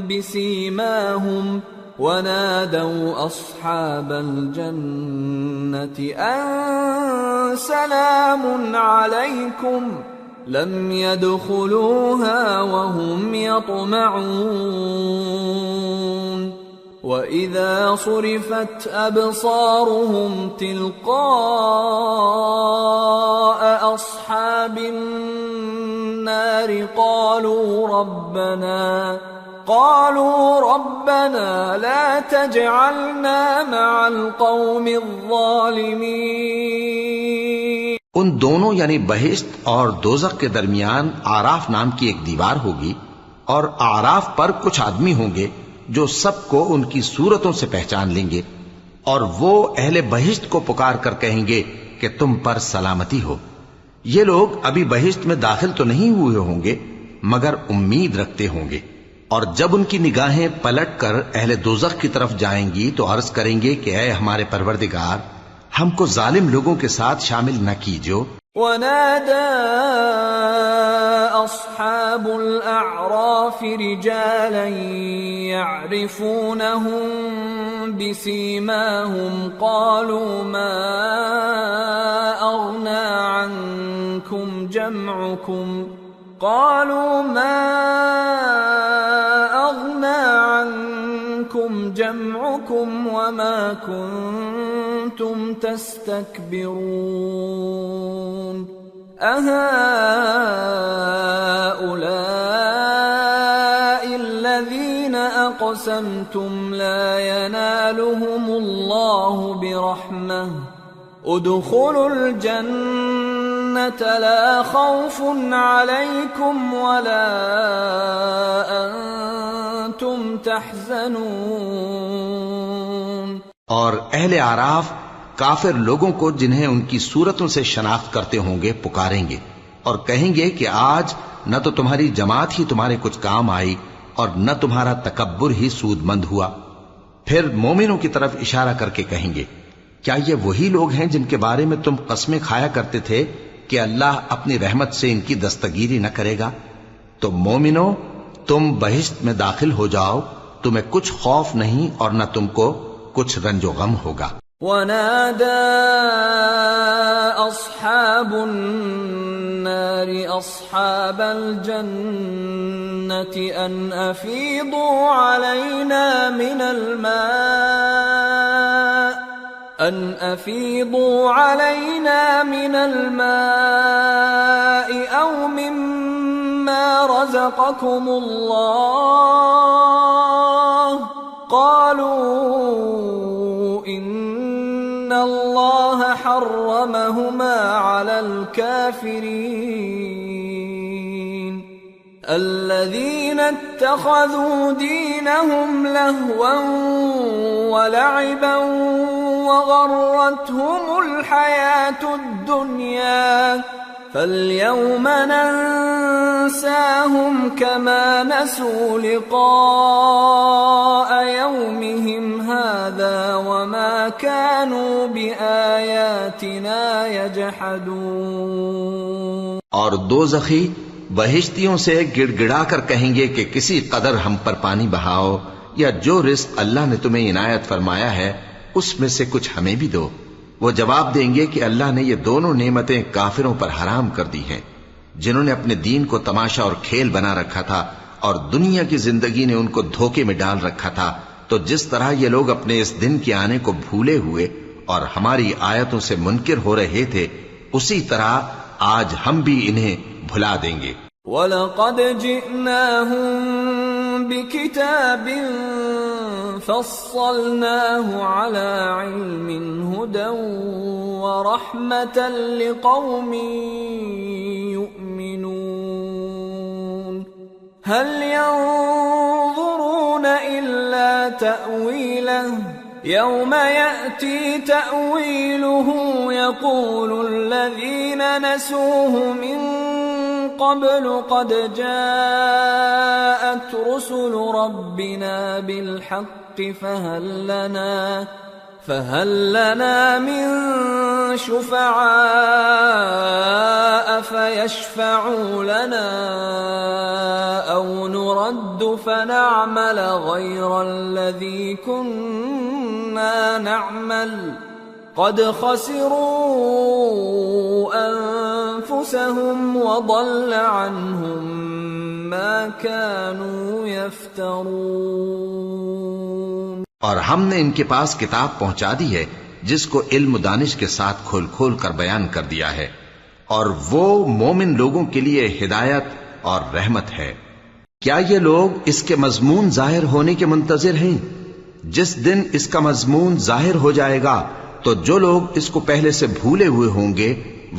بِسِيمَاهُمْ وَنَادَوْا أَصْحَابَ الْجَنَّةِ أَن سَلَامٌ عَلَيْكُمْ لَمْ يَدْخُلُوهَا وَهُمْ يَطْمَعُونَ. وَإِذَا صُرِفَتْ أَبْصَارُهُمْ تِلْقَاءَ أَصْحَابِ النَّارِ قَالُوا رَبَّنَا لَا تَجْعَلْنَا مَعَ الْقَوْمِ الظَّالِمِينَ. ان دونوں یعنی بہشت اور دوزخ کے درمیان آراف نام کی ایک دیوار ہوگی، اور آراف پر کچھ آدمی ہوں گے جو سب کو ان کی صورتوں سے پہچان لیں گے، اور وہ اہل بہشت کو پکار کر کہیں گے کہ تم پر سلامتی ہو. یہ لوگ ابھی بہشت میں داخل تو نہیں ہوئے ہوں گے مگر امید رکھتے ہوں گے. اور جب ان کی نگاہیں پلٹ کر اہل دوزخ کی طرف جائیں گی تو عرض کریں گے کہ اے ہمارے پروردگار، ہم کو ظالم لوگوں کے ساتھ شامل نہ کیجو. وَنَادَى أَصْحَابُ الْأَعْرَافِ رِجَالًا يَعْرِفُونَهُم بِسِيمَاهُمْ قَالُوا مَا أَغْنَى عَنكُمْ جَمْعُكُمْ وَمَا كُنتُمْ تَسْتَكْبِرُونَ أَهَؤُلَاءِ الَّذِينَ أَقْسَمْتُمْ لَا يَنَالُهُمُ اللَّهُ بِرَحْمَةٍ ادْخُلُوا الْجَنَّةَ لَا خَوْفٌ عَلَيْكُمْ وَلَا أَنْتُمْ تَحْزَنُونَ. اور اہل اعراف کافر لوگوں کو جنہیں ان کی صورتوں سے شناخت کرتے ہوں گے پکاریں گے اور کہیں گے کہ آج نہ تو تمہاری جماعت ہی تمہارے کچھ کام آئی اور نہ تمہارا تکبر ہی سود مند ہوا. پھر مومنوں کی طرف اشارہ کر کے کہیں گے کیا یہ وہی لوگ ہیں جن کے بارے میں تم قسمیں کھایا کرتے تھے کہ اللہ اپنی رحمت سے ان کی دستگیری نہ کرے گا؟ تو مومنوں، تم بہشت میں داخل ہو جاؤ، تمہیں کچھ خوف نہیں اور نہ تم کو کچھ رنج و غم ہوگا. ونادى أصحاب النار أصحاب الجنة أن أفيضوا علينا من الماء أو مما رزقكم الله قالوا إن الله حرمهما على الكافرين الذين اتخذوا دينهم لهوا ولعبا وغرتهم الحياة الدنيا فاليوم ننساهم كما نسوا لقاء يومهم هذا وما كانوا بآياتنا يجحدون. اور دوزخی بہشتیوں سے گڑ گڑا کر کہیں گے کہ کسی قدر ہم پر پانی بہاؤ یا جو رزق اللہ نے تمہیں عنایت فرمایا ہے اس میں سے کچھ ہمیں بھی دو. وہ جواب دیں گے کہ اللہ نے یہ دونوں نعمتیں کافروں پر حرام کر دی ہیں جنہوں نے اپنے دین کو تماشا اور کھیل بنا رکھا تھا اور دنیا کی زندگی نے ان کو دھوکے میں ڈال رکھا تھا. تو جس طرح یہ لوگ اپنے اس دن کے آنے کو بھولے ہوئے اور ہماری آیتوں سے منکر ہو رہے تھے اسی طرح آج ہم بھی انہیں بھلا دیں گے. وَلَقَدْ جِئْنَاهُمْ بِكِتَابٍ فَصَّلْنَاهُ عَلَى عِلْمٍ هُدًى وَرَحْمَةً لِقَوْمٍ يُؤْمِنُونَ هَلْ يَنظُرُونَ إِلَّا تَأْوِيلَهُ يَوْمَ يَأْتِي تَأْوِيلُهُ يَقُولُ الَّذِينَ نَسُوهُ مِن قبل قد جاءت رسل ربنا بالحق فهل لنا من شفعاء فيشفعوا لنا أو نرد فنعمل غير الذي كنا نعمل قد خسروا أنفسهم وضل عنهم ما كانوا يفترون. اور ہم نے ان کے پاس کتاب پہنچا دی ہے جس کو علم و دانش کے ساتھ کھول کھول کر بیان کر دیا ہے اور وہ مومن لوگوں کے لیے ہدایت اور رحمت ہے. کیا یہ لوگ اس کے مضمون ظاہر ہونے کے منتظر ہیں؟ جس دن اس کا مضمون ظاہر ہو جائے گا تو جو لوگ اس کو پہلے سے بھولے ہوئے ہوں گے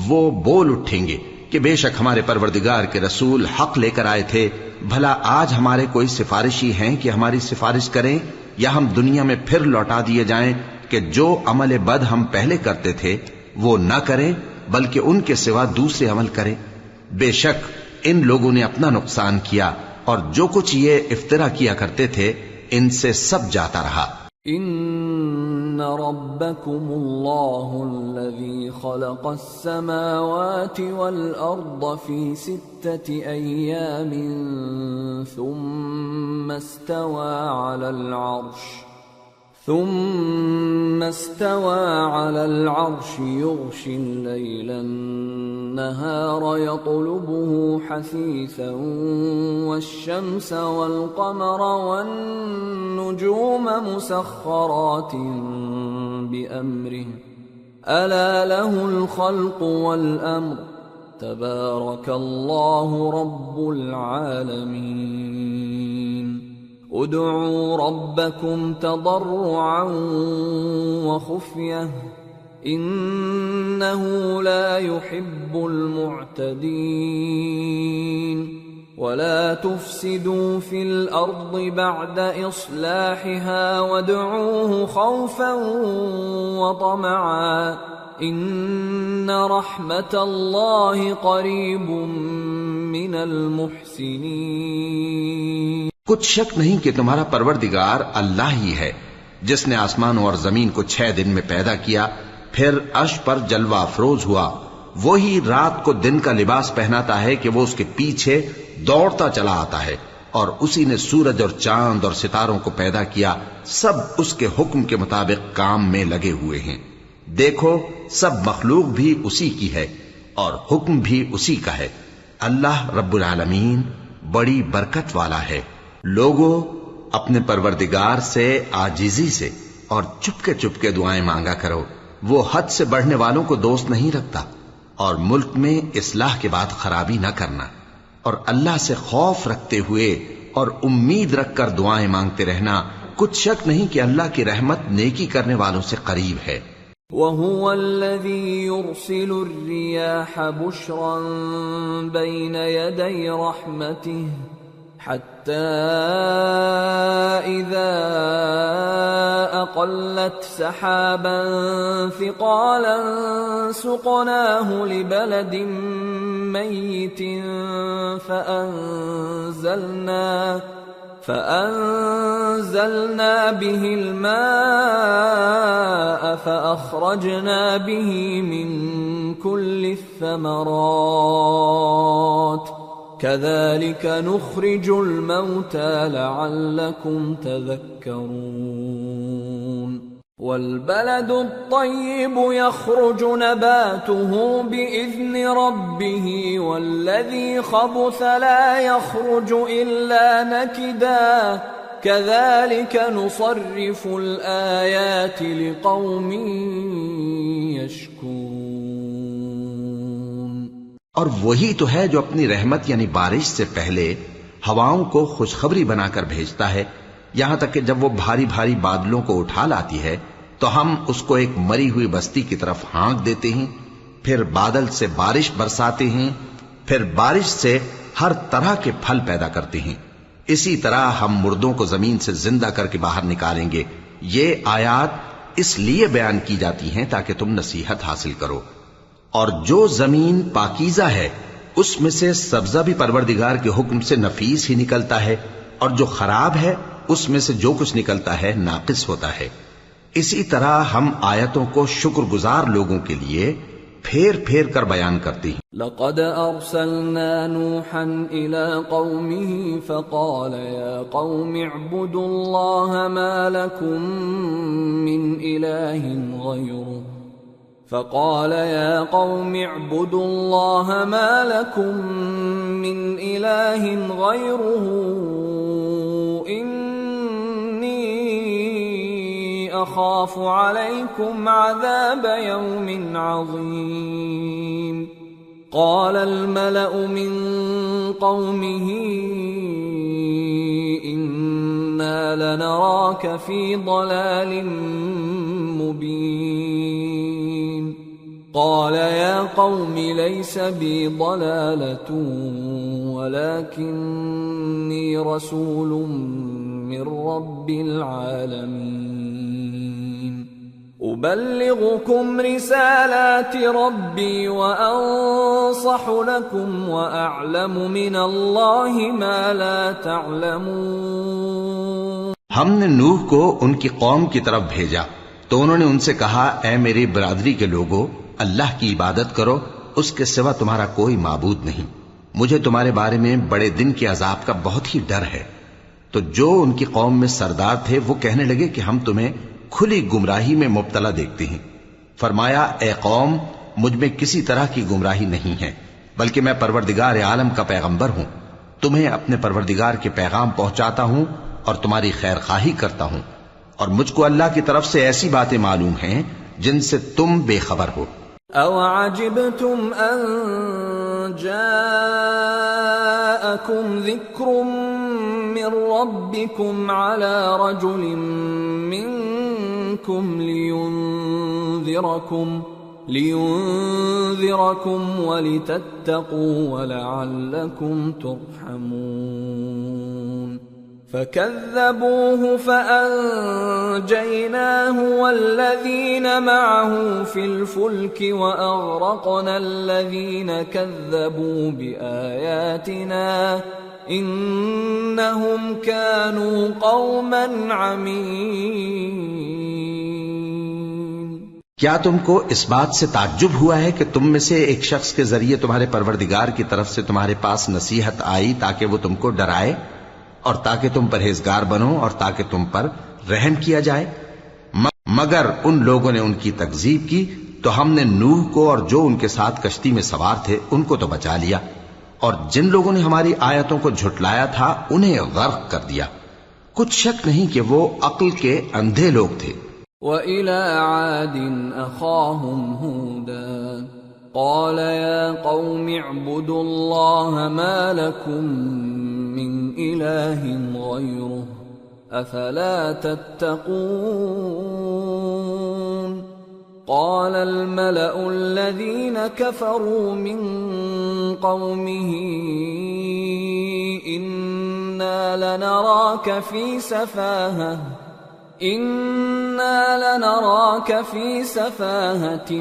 وہ بول اٹھیں گے کہ بے شک ہمارے پروردگار کے رسول حق لے کر آئے تھے. بھلا آج ہمارے کوئی سفارشی ہیں کہ ہماری سفارش کریں یا ہم دنیا میں پھر لوٹا دیے جائیں کہ جو عمل بد ہم پہلے کرتے تھے وہ نہ کریں بلکہ ان کے سوا دوسرے عمل کریں. بے شک ان لوگوں نے اپنا نقصان کیا اور جو کچھ یہ افترا کیا کرتے تھے ان سے سب جاتا رہا. ان ربکم اللہ الذی خلق السماوات والارض فی 6 ایام ثم استوى على العرش يغشي الليل النهار يطلبه حثيثا والشمس والقمر والنجوم مسخرات بأمره ألا له الخلق والأمر تبارك الله رب العالمين. ادعوا ربكم تضرعا وخفية إنه لا يحب المعتدين. ولا تفسدوا في الأرض بعد إصلاحها وادعوه خوفا وطمعا إن رحمة الله قريب من المحسنين. کچھ شک نہیں کہ تمہارا پروردگار اللہ ہی ہے جس نے آسمانوں اور زمین کو 6 دن میں پیدا کیا پھر عرش پر جلوہ افروز ہوا. وہی رات کو دن کا لباس پہناتا ہے کہ وہ اس کے پیچھے دوڑتا چلا آتا ہے اور اسی نے سورج اور چاند اور ستاروں کو پیدا کیا، سب اس کے حکم کے مطابق کام میں لگے ہوئے ہیں۔ دیکھو سب مخلوق بھی اسی کی ہے اور حکم بھی اسی کا ہے۔ اللہ رب العالمین بڑی برکت والا ہے۔ لوگوں اپنے پروردگار سے عاجزی سے اور چپکے دعائیں مانگا کرو، وہ حد سے بڑھنے والوں کو دوست نہیں رکھتا، اور ملک میں اصلاح کے بعد خرابی نہ کرنا، اور اللہ سے خوف رکھتے ہوئے اور امید رکھ کر دعائیں مانگتے رہنا، کچھ شک نہیں کہ اللہ کی رحمت نیکی کرنے والوں سے قریب ہے۔ وَهُوَ الَّذِي يُرْسِلُ الرِّيَاحَ بُشْرًا بَيْنَ يَدَيْ رَحْمَتِهِ حَتَّى إِذَا أَقَلَّتْ سَحَابًا ثِقَالًا سُقْنَاهُ لِبَلَدٍ مَّيِّتٍ فأنزلنا به الماء فأخرجنا به من كل الثمرات كذلك نخرج الموتى لعلكم تذكرون والبلد الطيب يخرج نباته بإذن ربه والذي خبث لا يخرج إلا نكدا كذلك نصرف الآيات لقوم يشكرون۔ اور وہی تو ہے جو اپنی رحمت یعنی بارش سے پہلے ہواؤں کو خوشخبری بنا کر بھیجتا ہے، یہاں تک کہ جب وہ بھاری بھاری بادلوں کو اٹھا لاتی ہے تو ہم اس کو ایک مری ہوئی بستی کی طرف ہانک دیتے ہیں، پھر بادل سے بارش برساتے ہیں، پھر بارش سے ہر طرح کے پھل پیدا کرتے ہیں۔ اسی طرح ہم مردوں کو زمین سے زندہ کر کے باہر نکالیں گے۔ یہ آیات اس لیے بیان کی جاتی ہیں تاکہ تم نصیحت حاصل کرو۔ اور جو زمین پاکیزہ ہے اس میں سے سبزہ بھی پروردگار کے حکم سے نفیس ہی نکلتا ہے، اور جو خراب ہے اس میں سے جو کچھ نکلتا ہے ناقص ہوتا ہے۔ اسی طرح ہم آیتوں کو شکر گزار لوگوں کے لیے پھیر پھیر کر بیان کرتے ہیں۔ لقد ارسلنا نوحا الى قومه فقال يا قوم اعبدوا الله ما لكم من اله غيره فقال يا قوم اعبدوا الله ما لكم من اله غيره أخاف عليكم عذاب يوم عظيم قال الملأ من قومه إنا لنراك في ضلال مبين قال يا قوم ليس بي ضلالة ولكني رسول من رب العالمين أبلغكم رسالات ربي وأنصح لكم وأعلم من الله ما لا تعلمون۔ ہم نے نوح کو ان کی قوم کی طرف بھیجا تو انہوں نے ان سے کہا، اے میری برادری کے لوگوں، اللہ کی عبادت کرو، اس کے سوا تمہارا کوئی معبود نہیں۔ مجھے تمہارے بارے میں بڑے دن کے عذاب کا بہت ہی ڈر ہے۔ تو جو ان کی قوم میں سردار تھے وہ کہنے لگے کہ ہم تمہیں کھلی گمراہی میں مبتلا دیکھتے ہیں۔ فرمایا، اے قوم، مجھ میں کسی طرح کی گمراہی نہیں ہے، بلکہ میں پروردگار عالم کا پیغمبر ہوں، تمہیں اپنے پروردگار کے پیغام پہنچاتا ہوں اور تمہاری خیر خواہی کرتا ہوں، اور مجھ کو اللہ کی طرف سے ایسی باتیں معلوم ہیں جن سے تم بے خبر ہو۔ أَوَعَجِبْتُمْ أَن جَاءَكُمْ ذِكْرٌ مِّن رَّبِّكُمْ عَلَى رَجُلٍ مِّنكُمْ لِيُنذِرَكُمْ وَلِتَتَّقُوا وَلَعَلَّكُمْ تُرْحَمُونَ فَكَذَّبُوهُ فَأَنجَيْنَاهُ وَالَّذِينَ مَعَهُ فِي الْفُلْكِ وَأَغْرَقْنَا الَّذِينَ كَذَّبُوا بِآيَاتِنَا إِنَّهُمْ كَانُوا قَوْمًا عَمِينَ۔ کیا تم کو اس بات سے تعجب ہوا ہے کہ تم میں سے ایک شخص کے ذریعے تمہارے پروردگار کی طرف سے تمہارے پاس نصیحت آئی تاکہ وہ تم کو ڈرائے؟ اور تاکہ تم پرہیزگار بنو اور تاکہ تم پر رحم کیا جائے. مگر ان لوگوں نے ان کی تکذیب کی تو ہم نے نوح کو اور جو ان کے ساتھ کشتی میں سوار تھے ان کو تو بچا لیا، اور جن لوگوں نے ہماری آیتوں کو جھٹلایا تھا انہیں غرق کر دیا. کچھ شک نہیں کہ وہ عقل کے اندھے لوگ تھے. وَإِلَى عَادٍ أَخَاهُمْ هُودًا قَالَ يَا قَوْمِ اعْبُدُوا اللَّهَ مَا لَكُمْ مِنْ إِلَٰهٍ غَيْرُهُ أَفَلَا تَتَّقُونَ. قال الملأ الذين كفروا من قومه إنا لنراك في سفاهة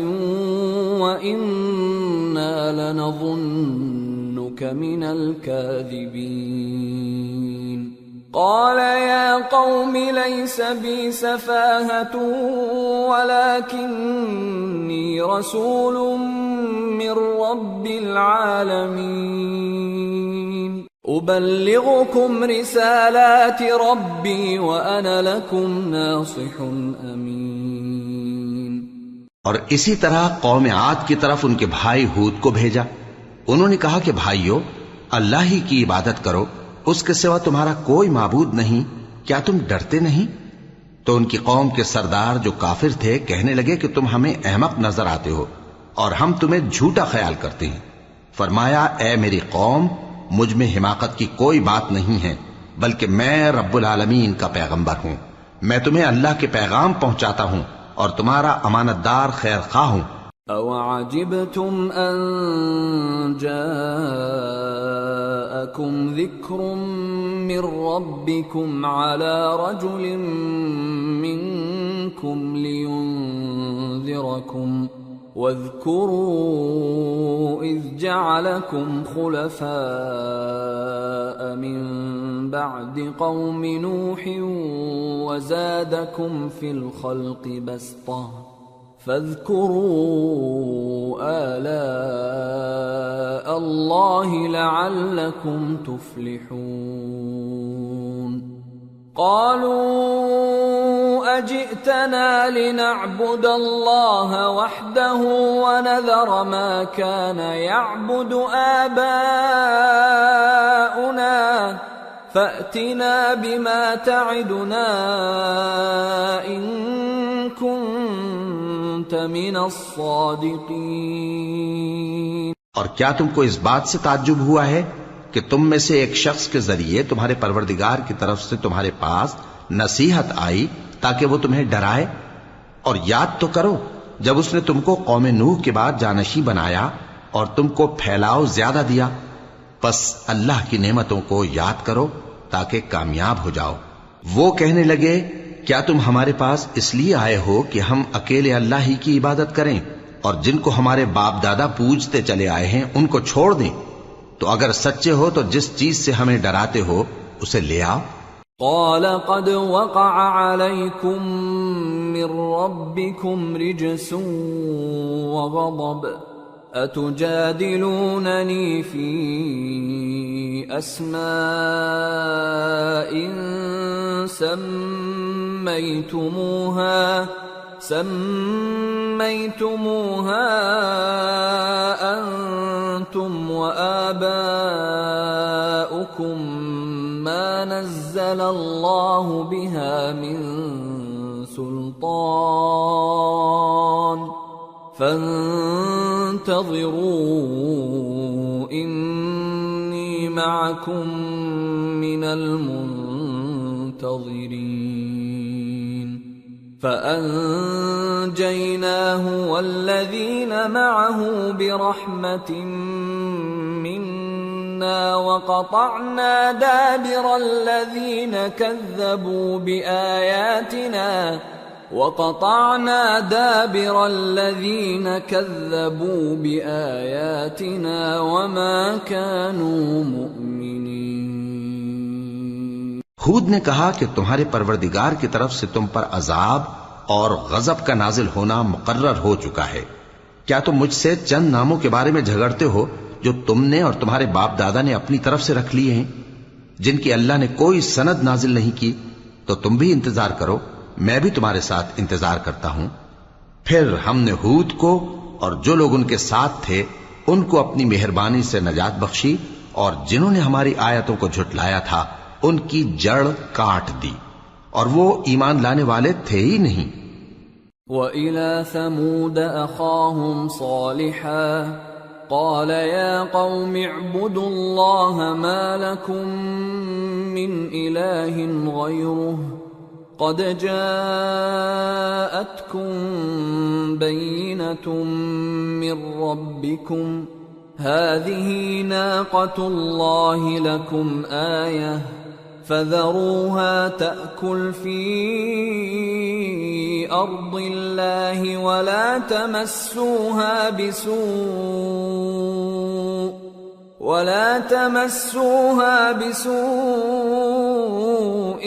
وإنا لنظنك من الكاذبين. قال يا قوم ليس بي سفاهة ولكني رسول من رب العالمين أبلغكم رسالات ربي وأنا لكم ناصح أمين. اور اسی طرح قوم عاد کی طرف ان کے بھائی ہود کو بھیجا. انہوں نے کہا کہ بھائیو، اللہ ہی کی عبادت کرو، اس کے سوا تمہارا کوئی معبود نہیں، کیا تم ڈرتے نہیں؟ تو ان کی قوم کے سردار جو کافر تھے کہنے لگے کہ تم ہمیں احمق نظر آتے ہو اور ہم تمہیں جھوٹا خیال کرتے ہیں. فرمایا اے میری قوم، مجھ میں حماقت کی کوئی بات نہیں ہے، بلکہ میں رب العالمین کا پیغمبر ہوں. میں تمہیں اللہ کے پیغام پہنچاتا ہوں اور تمہارا امانت دار خیر خواہ ہوں. أَوَعَجِبْتُمْ أَن جَاءَكُمْ ذِكْرٌ مِّن رَّبِّكُمْ عَلَى رَجُلٍ مِّنكُمْ لِيُنذِرَكُمْ واذكروا إذ جعلكم خلفاء من بعد قوم نوح وزادكم في الخلق بسطة فاذكروا آلاء الله لعلكم تفلحون. قالوا أجئتنا لنعبد الله وحده ونذر ما كان يعبد آباؤنا فأتنا بما تعدنا إن كنت من الصادقين. اور کیا تم کو اس بات سے تعجب ہوا ہے کہ تم میں سے ایک شخص کے ذریعے تمہارے پروردگار کی طرف سے تمہارے پاس نصیحت آئی تاکہ وہ تمہیں ڈرائے؟ اور یاد تو کرو جب اس نے تم کو قوم نوح کے بعد جانشین بنایا اور تم کو پھیلاؤ زیادہ دیا. پس اللہ کی نعمتوں کو یاد کرو تاکہ کامیاب ہو جاؤ. وہ کہنے لگے کیا تم ہمارے پاس اس لیے آئے ہو کہ ہم اکیلے اللہ ہی کی عبادت کریں اور جن کو ہمارے باپ دادا پوجتے چلے آئے ہیں ان کو چھوڑ دیں؟ تو اگر سچے ہو تو جس چیز سے ہمیں ڈراتے ہو اسے لے آؤ. قال قد وقع عليكم من ربكم رجس وغضب أتجادلونني في أسماء سميتموها أنتم وآباؤكم ما نزل الله بها من سلطان فانتظروا إني معكم من المنتظرين. فأنجيناه والذين معه برحمة منا وقطعنا دابر الذين كذبوا بآياتنا وما كانوا مؤمنين. ہود نے کہا کہ تمہارے پروردگار کی طرف سے تم پر عذاب اور غضب کا نازل ہونا مقرر ہو چکا ہے. کیا تم مجھ سے چند ناموں کے بارے میں جھگڑتے ہو جو تم نے اور تمہارے باپ دادا نے اپنی طرف سے رکھ لیے ہیں؟ جن کی اللہ نے کوئی سند نازل نہیں کی، تو تم بھی انتظار کرو، میں بھی تمہارے ساتھ انتظار کرتا ہوں۔ پھر ہم نے ہود کو اور جو لوگ ان کے ساتھ تھے ان کو اپنی مہربانی سے نجات بخشی، اور جنہوں نے ہماری آیتوں کو جھٹلایا تھا ان کی جڑ کاٹ دی، اور وہ ایمان لانے والے تھے ہی نہیں۔ وَإِلَى ثَمُودَ أَخَاهُمْ صَالِحًا قَالَ يَا قَوْمِ اعْبُدُوا اللَّهَ مَا لَكُمْ مِنْ إِلَٰهٍ غَيْرُهُ قَدْ جَاءَتْكُمْ بَيِّنَةٌ مِّن رَّبِّكُمْ هَٰذِهِ نَاقَةُ اللَّهِ لَكُمْ آيَةً فَذَرُوهَا تَأْكُلْ فِي أَرْضِ اللَّهِ وَلَا تَمَسُّوهَا بِسُوءٍ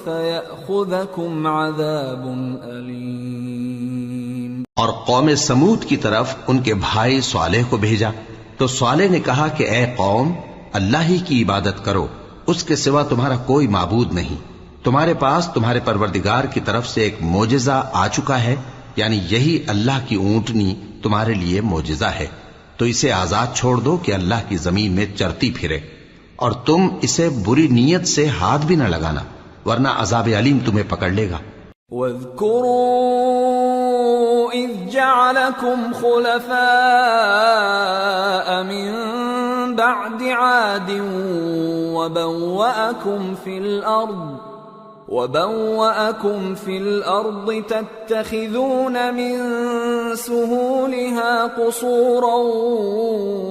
فَيَأْخُذَكُمْ عَذَابٌ أَلِيمٌ۔ اور قوم سمود کی طرف ان کے بھائی صالح کو بھیجا، تو صالح نے کہا کہ اے قوم، اللہ ہی کی عبادت کرو، اس کے سوا تمہارا کوئی معبود نہیں۔ تمہارے پاس تمہارے پروردگار کی طرف سے ایک معجزہ آ چکا ہے، یعنی یہی اللہ کی اونٹنی تمہارے لیے معجزہ ہے، تو اسے آزاد چھوڑ دو کہ اللہ کی زمین میں چرتی پھرے، اور تم اسے بری نیت سے ہاتھ بھی نہ لگانا، ورنہ عذاب علیم تمہیں پکڑ لے گا۔ وَاذْكُرُوا إِذْ جَعَلَكُمْ خُلَفَاءَ مِن بَعْدِ عَادٍ وَبَوَّأَكُمْ فِي الْأَرْضِ تَتَّخِذُونَ مِن سُهُولِهَا قُصُورًا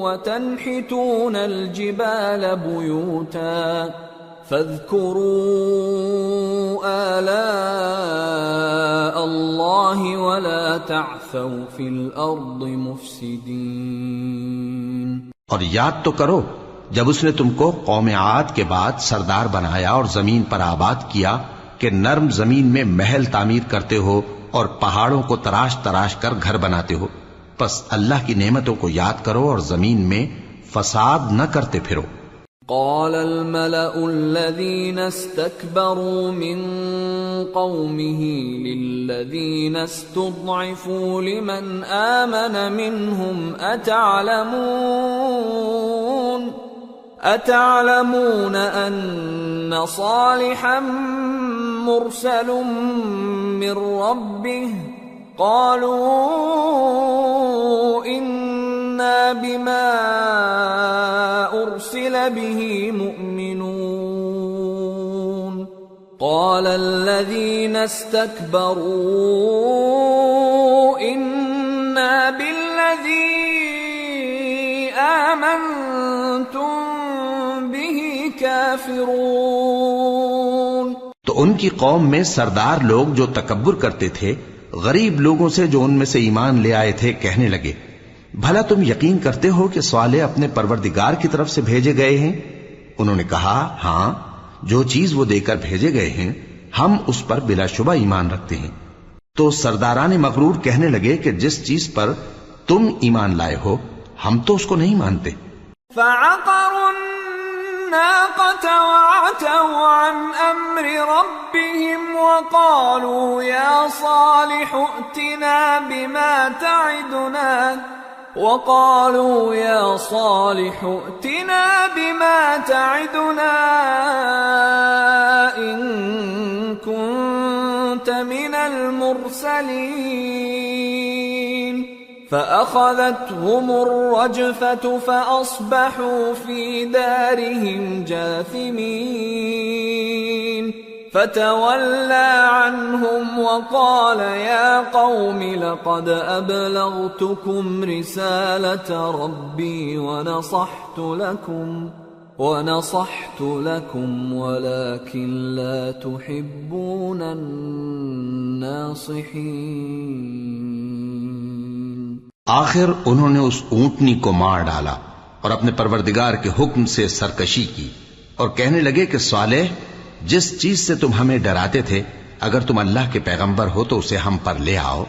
وَتَنْحِتُونَ الْجِبَالَ بُيُوتًا فَاذْكُرُوا آلَاءَ اللَّهِ وَلَا تَعْثَوْا فِي الْأَرْضِ مُفْسِدِينَ۔ اور یاد تو کرو جب اس نے تم کو قوم عاد کے بعد سردار بنایا اور زمین پر آباد کیا کہ نرم زمین میں محل تعمیر کرتے ہو اور پہاڑوں کو تراش تراش کر گھر بناتے ہو، پس اللہ کی نعمتوں کو یاد کرو اور زمین میں فساد نہ کرتے پھرو۔ قال الملأ الذين استكبروا من قومه للذين استضعفوا لمن آمن منهم أتعلمون أن صالحا مرسل من ربه قالوا إنا بما أرسل به مؤمنون قال الذين استكبروا إنا بالذي آمنتم به كافرون۔ تو ان کی قوم میں سردار لوگ جو تکبر کرتے تھے غریب لوگوں سے جو ان میں سے ایمان لے آئے تھے کہنے لگے، بھلا تم یقین کرتے ہو کہ صالح اپنے پروردگار کی طرف سے بھیجے گئے ہیں؟ انہوں نے کہا ہاں، جو چیز وہ دے کر بھیجے گئے ہیں ہم اس پر بلا شبہ ایمان رکھتے ہیں۔ تو سرداران مغرور کہنے لگے کہ جس چیز پر تم ایمان لائے ہو ہم تو اس کو نہیں مانتے۔ فعقروا الناقة وعتوا عن أمر ربهم وقالوا يا صالح ائتنا بما تعدنا إن كنت من المرسلين فأخذتهم الرجفة فأصبحوا في دارهم جاثمين فتولى عنهم وقال يا قوم لقد أبلغتكم رسالة ربي ونصحت لكم ولكن لا تحبون الناصحين۔ آخر انہوں نے اس اونٹنی کو مار ڈالا اور اپنے پروردگار کے حکم سے سرکشی کی اور کہنے لگے کہ صالح، جس چیز سے تم ہمیں ڈراتے تھے اگر تم اللہ کے پیغمبر ہو تو اسے ہم پر لے آؤ۔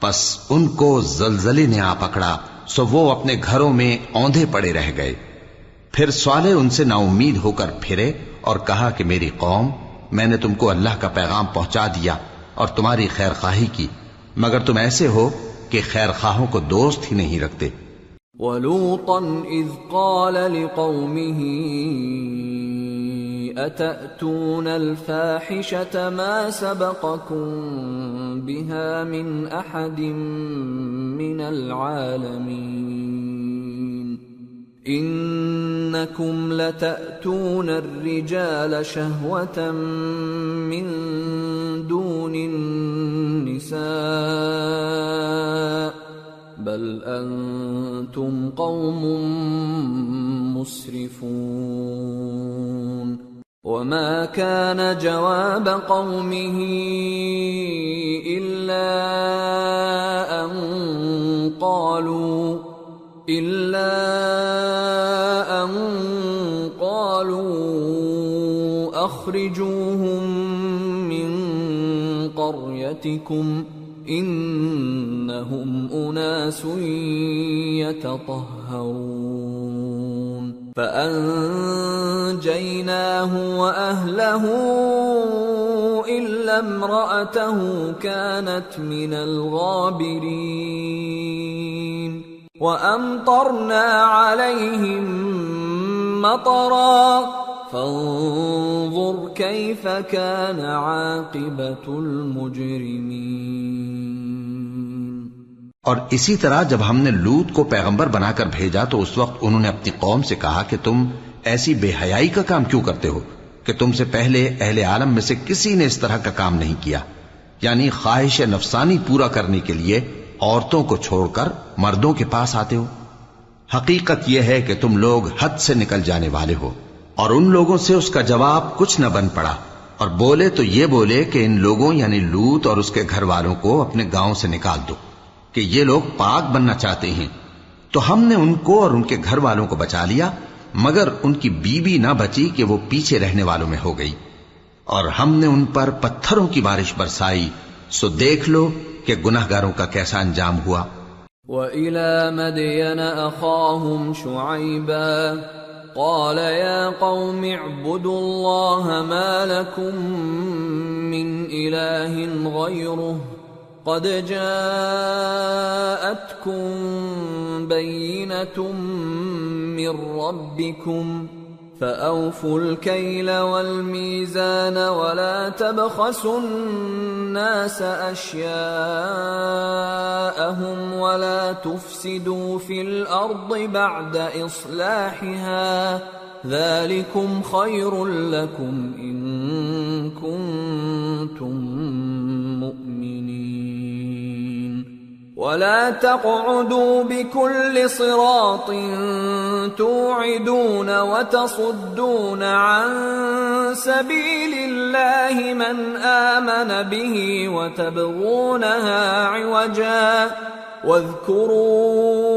پس ان کو زلزلے نے آ پکڑا، سو وہ اپنے گھروں میں اوندھے پڑے رہ گئے۔ پھر صالح ان سے نا امید ہو کر پھرے اور کہا کہ میری قوم، میں نے تم کو اللہ کا پیغام پہنچا دیا اور تمہاری خیر خواہی کی، مگر تم ایسے ہو کہ خیر خواہوں کو دوست ہی نہیں رکھتے۔ وَلُوطًا إِذْ قَالَ لِقَوْمِهِ أَتَأْتُونَ الْفَاحِشَةَ مَا سَبَقَكُم بِهَا مِنْ أَحَدٍ مِّنَ الْعَالَمِينَ إِنَّكُمْ لَتَأْتُونَ الرِّجَالَ شَهْوَةً مِّن دُونِ النِّسَاءِ بل انتم قوم مسرفون وما كان جواب قومه الا ان قالوا اخرجوهم من قريتكم انہم اناس یتطہرون فانجیناہ واہلہ الا امرأتہ کانت من الغابرین وامطرنا علیہم مطرا فانظر کیف کان عاقبۃ المجرمین۔ اور اسی طرح جب ہم نے لوط کو پیغمبر بنا کر بھیجا تو اس وقت انہوں نے اپنی قوم سے کہا کہ تم ایسی بے حیائی کا کام کیوں کرتے ہو کہ تم سے پہلے اہل عالم میں سے کسی نے اس طرح کا کام نہیں کیا، یعنی خواہش نفسانی پورا کرنے کے لیے عورتوں کو چھوڑ کر مردوں کے پاس آتے ہو۔ حقیقت یہ ہے کہ تم لوگ حد سے نکل جانے والے ہو۔ اور ان لوگوں سے اس کا جواب کچھ نہ بن پڑا، اور بولے تو یہ بولے کہ ان لوگوں یعنی لوط اور اس کے گھر والوں کو اپنے گاؤں سے نکال دو کہ یہ لوگ پاک بننا چاہتے ہیں۔ تو ہم نے ان کو اور ان کے گھر والوں کو بچا لیا، مگر ان کی بیوی نہ بچی کہ وہ پیچھے رہنے والوں میں ہو گئی، اور ہم نے ان پر پتھروں کی بارش برسائی، سو دیکھ لو کہ گناہگاروں کا کیسا انجام ہوا۔ وَإِلَى مَدْيَنَ أَخَاهُمْ شُعَيْبًا قال يا قوم اعبدوا الله ما لكم من إله غيره قد جاءتكم بينة من ربكم فأوفوا الكيل والميزان ولا تبخسوا الناس أشياءهم ولا تفسدوا في الأرض بعد إصلاحها ذلكم خير لكم إن كنتم مؤمنين ولا تقعدوا بكل صراط توعدون وتصدون عن سبيل الله من آمن به وتبغونها عوجا واذكروا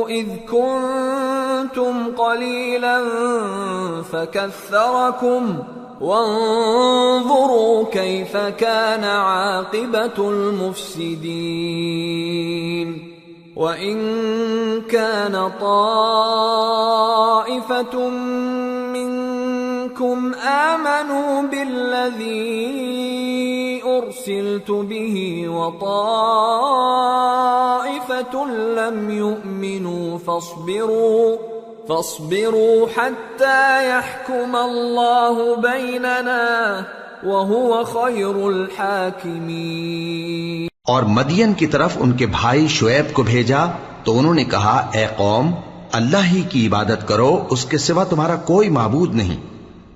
إذ كنتم قليلا فكثركم وانظروا كيف كان عاقبة المفسدين وَإِن كَانَ طَائِفَةٌ مِّنكُمْ آمَنُوا بِالَّذِي أُرْسِلْتُ بِهِ وَطَائِفَةٌ لَّمْ يُؤْمِنُوا فاصبروا حتى يحكم الله بيننا وهو خير الحاكمين۔ اور مدین کی طرف ان کے بھائی شعیب کو بھیجا تو انہوں نے کہا اے قوم اللہ ہی کی عبادت کرو، اس کے سوا تمہارا کوئی معبود نہیں،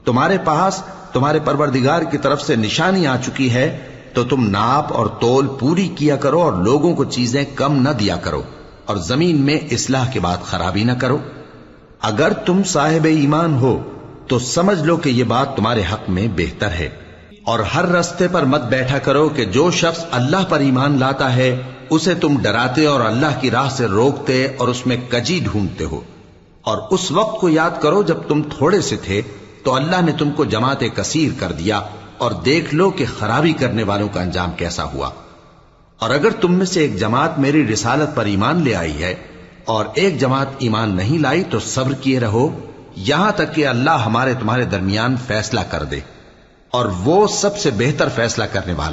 تمہارے پاس تمہارے پروردگار کی طرف سے نشانی آ چکی ہے تو تم ناپ اور تول پوری کیا کرو اور لوگوں کو چیزیں کم نہ دیا کرو اور زمین میں اصلاح کے بعد خرابی نہ کرو۔ اگر تم صاحب ایمان ہو تو سمجھ لو کہ یہ بات تمہارے حق میں بہتر ہے، اور ہر رستے پر مت بیٹھا کرو کہ جو شخص اللہ پر ایمان لاتا ہے اسے تم ڈراتے اور اللہ کی راہ سے روکتے اور اس میں کجی ڈھونڈتے ہو۔ اور اس وقت کو یاد کرو جب تم تھوڑے سے تھے تو اللہ نے تم کو جماعت کثیر کر دیا، اور دیکھ لو کہ خرابی کرنے والوں کا انجام کیسا ہوا۔ اور اگر تم میں سے ایک جماعت میری رسالت پر ایمان لے آئی ہے اور ایک جماعت ایمان نہیں لائی تو صبر کیے رہو یہاں تک کہ اللہ ہمارے تمہارے درمیان فیصلہ کر دے، اور وہ سب سے بہتر فیصلہ کرنے والا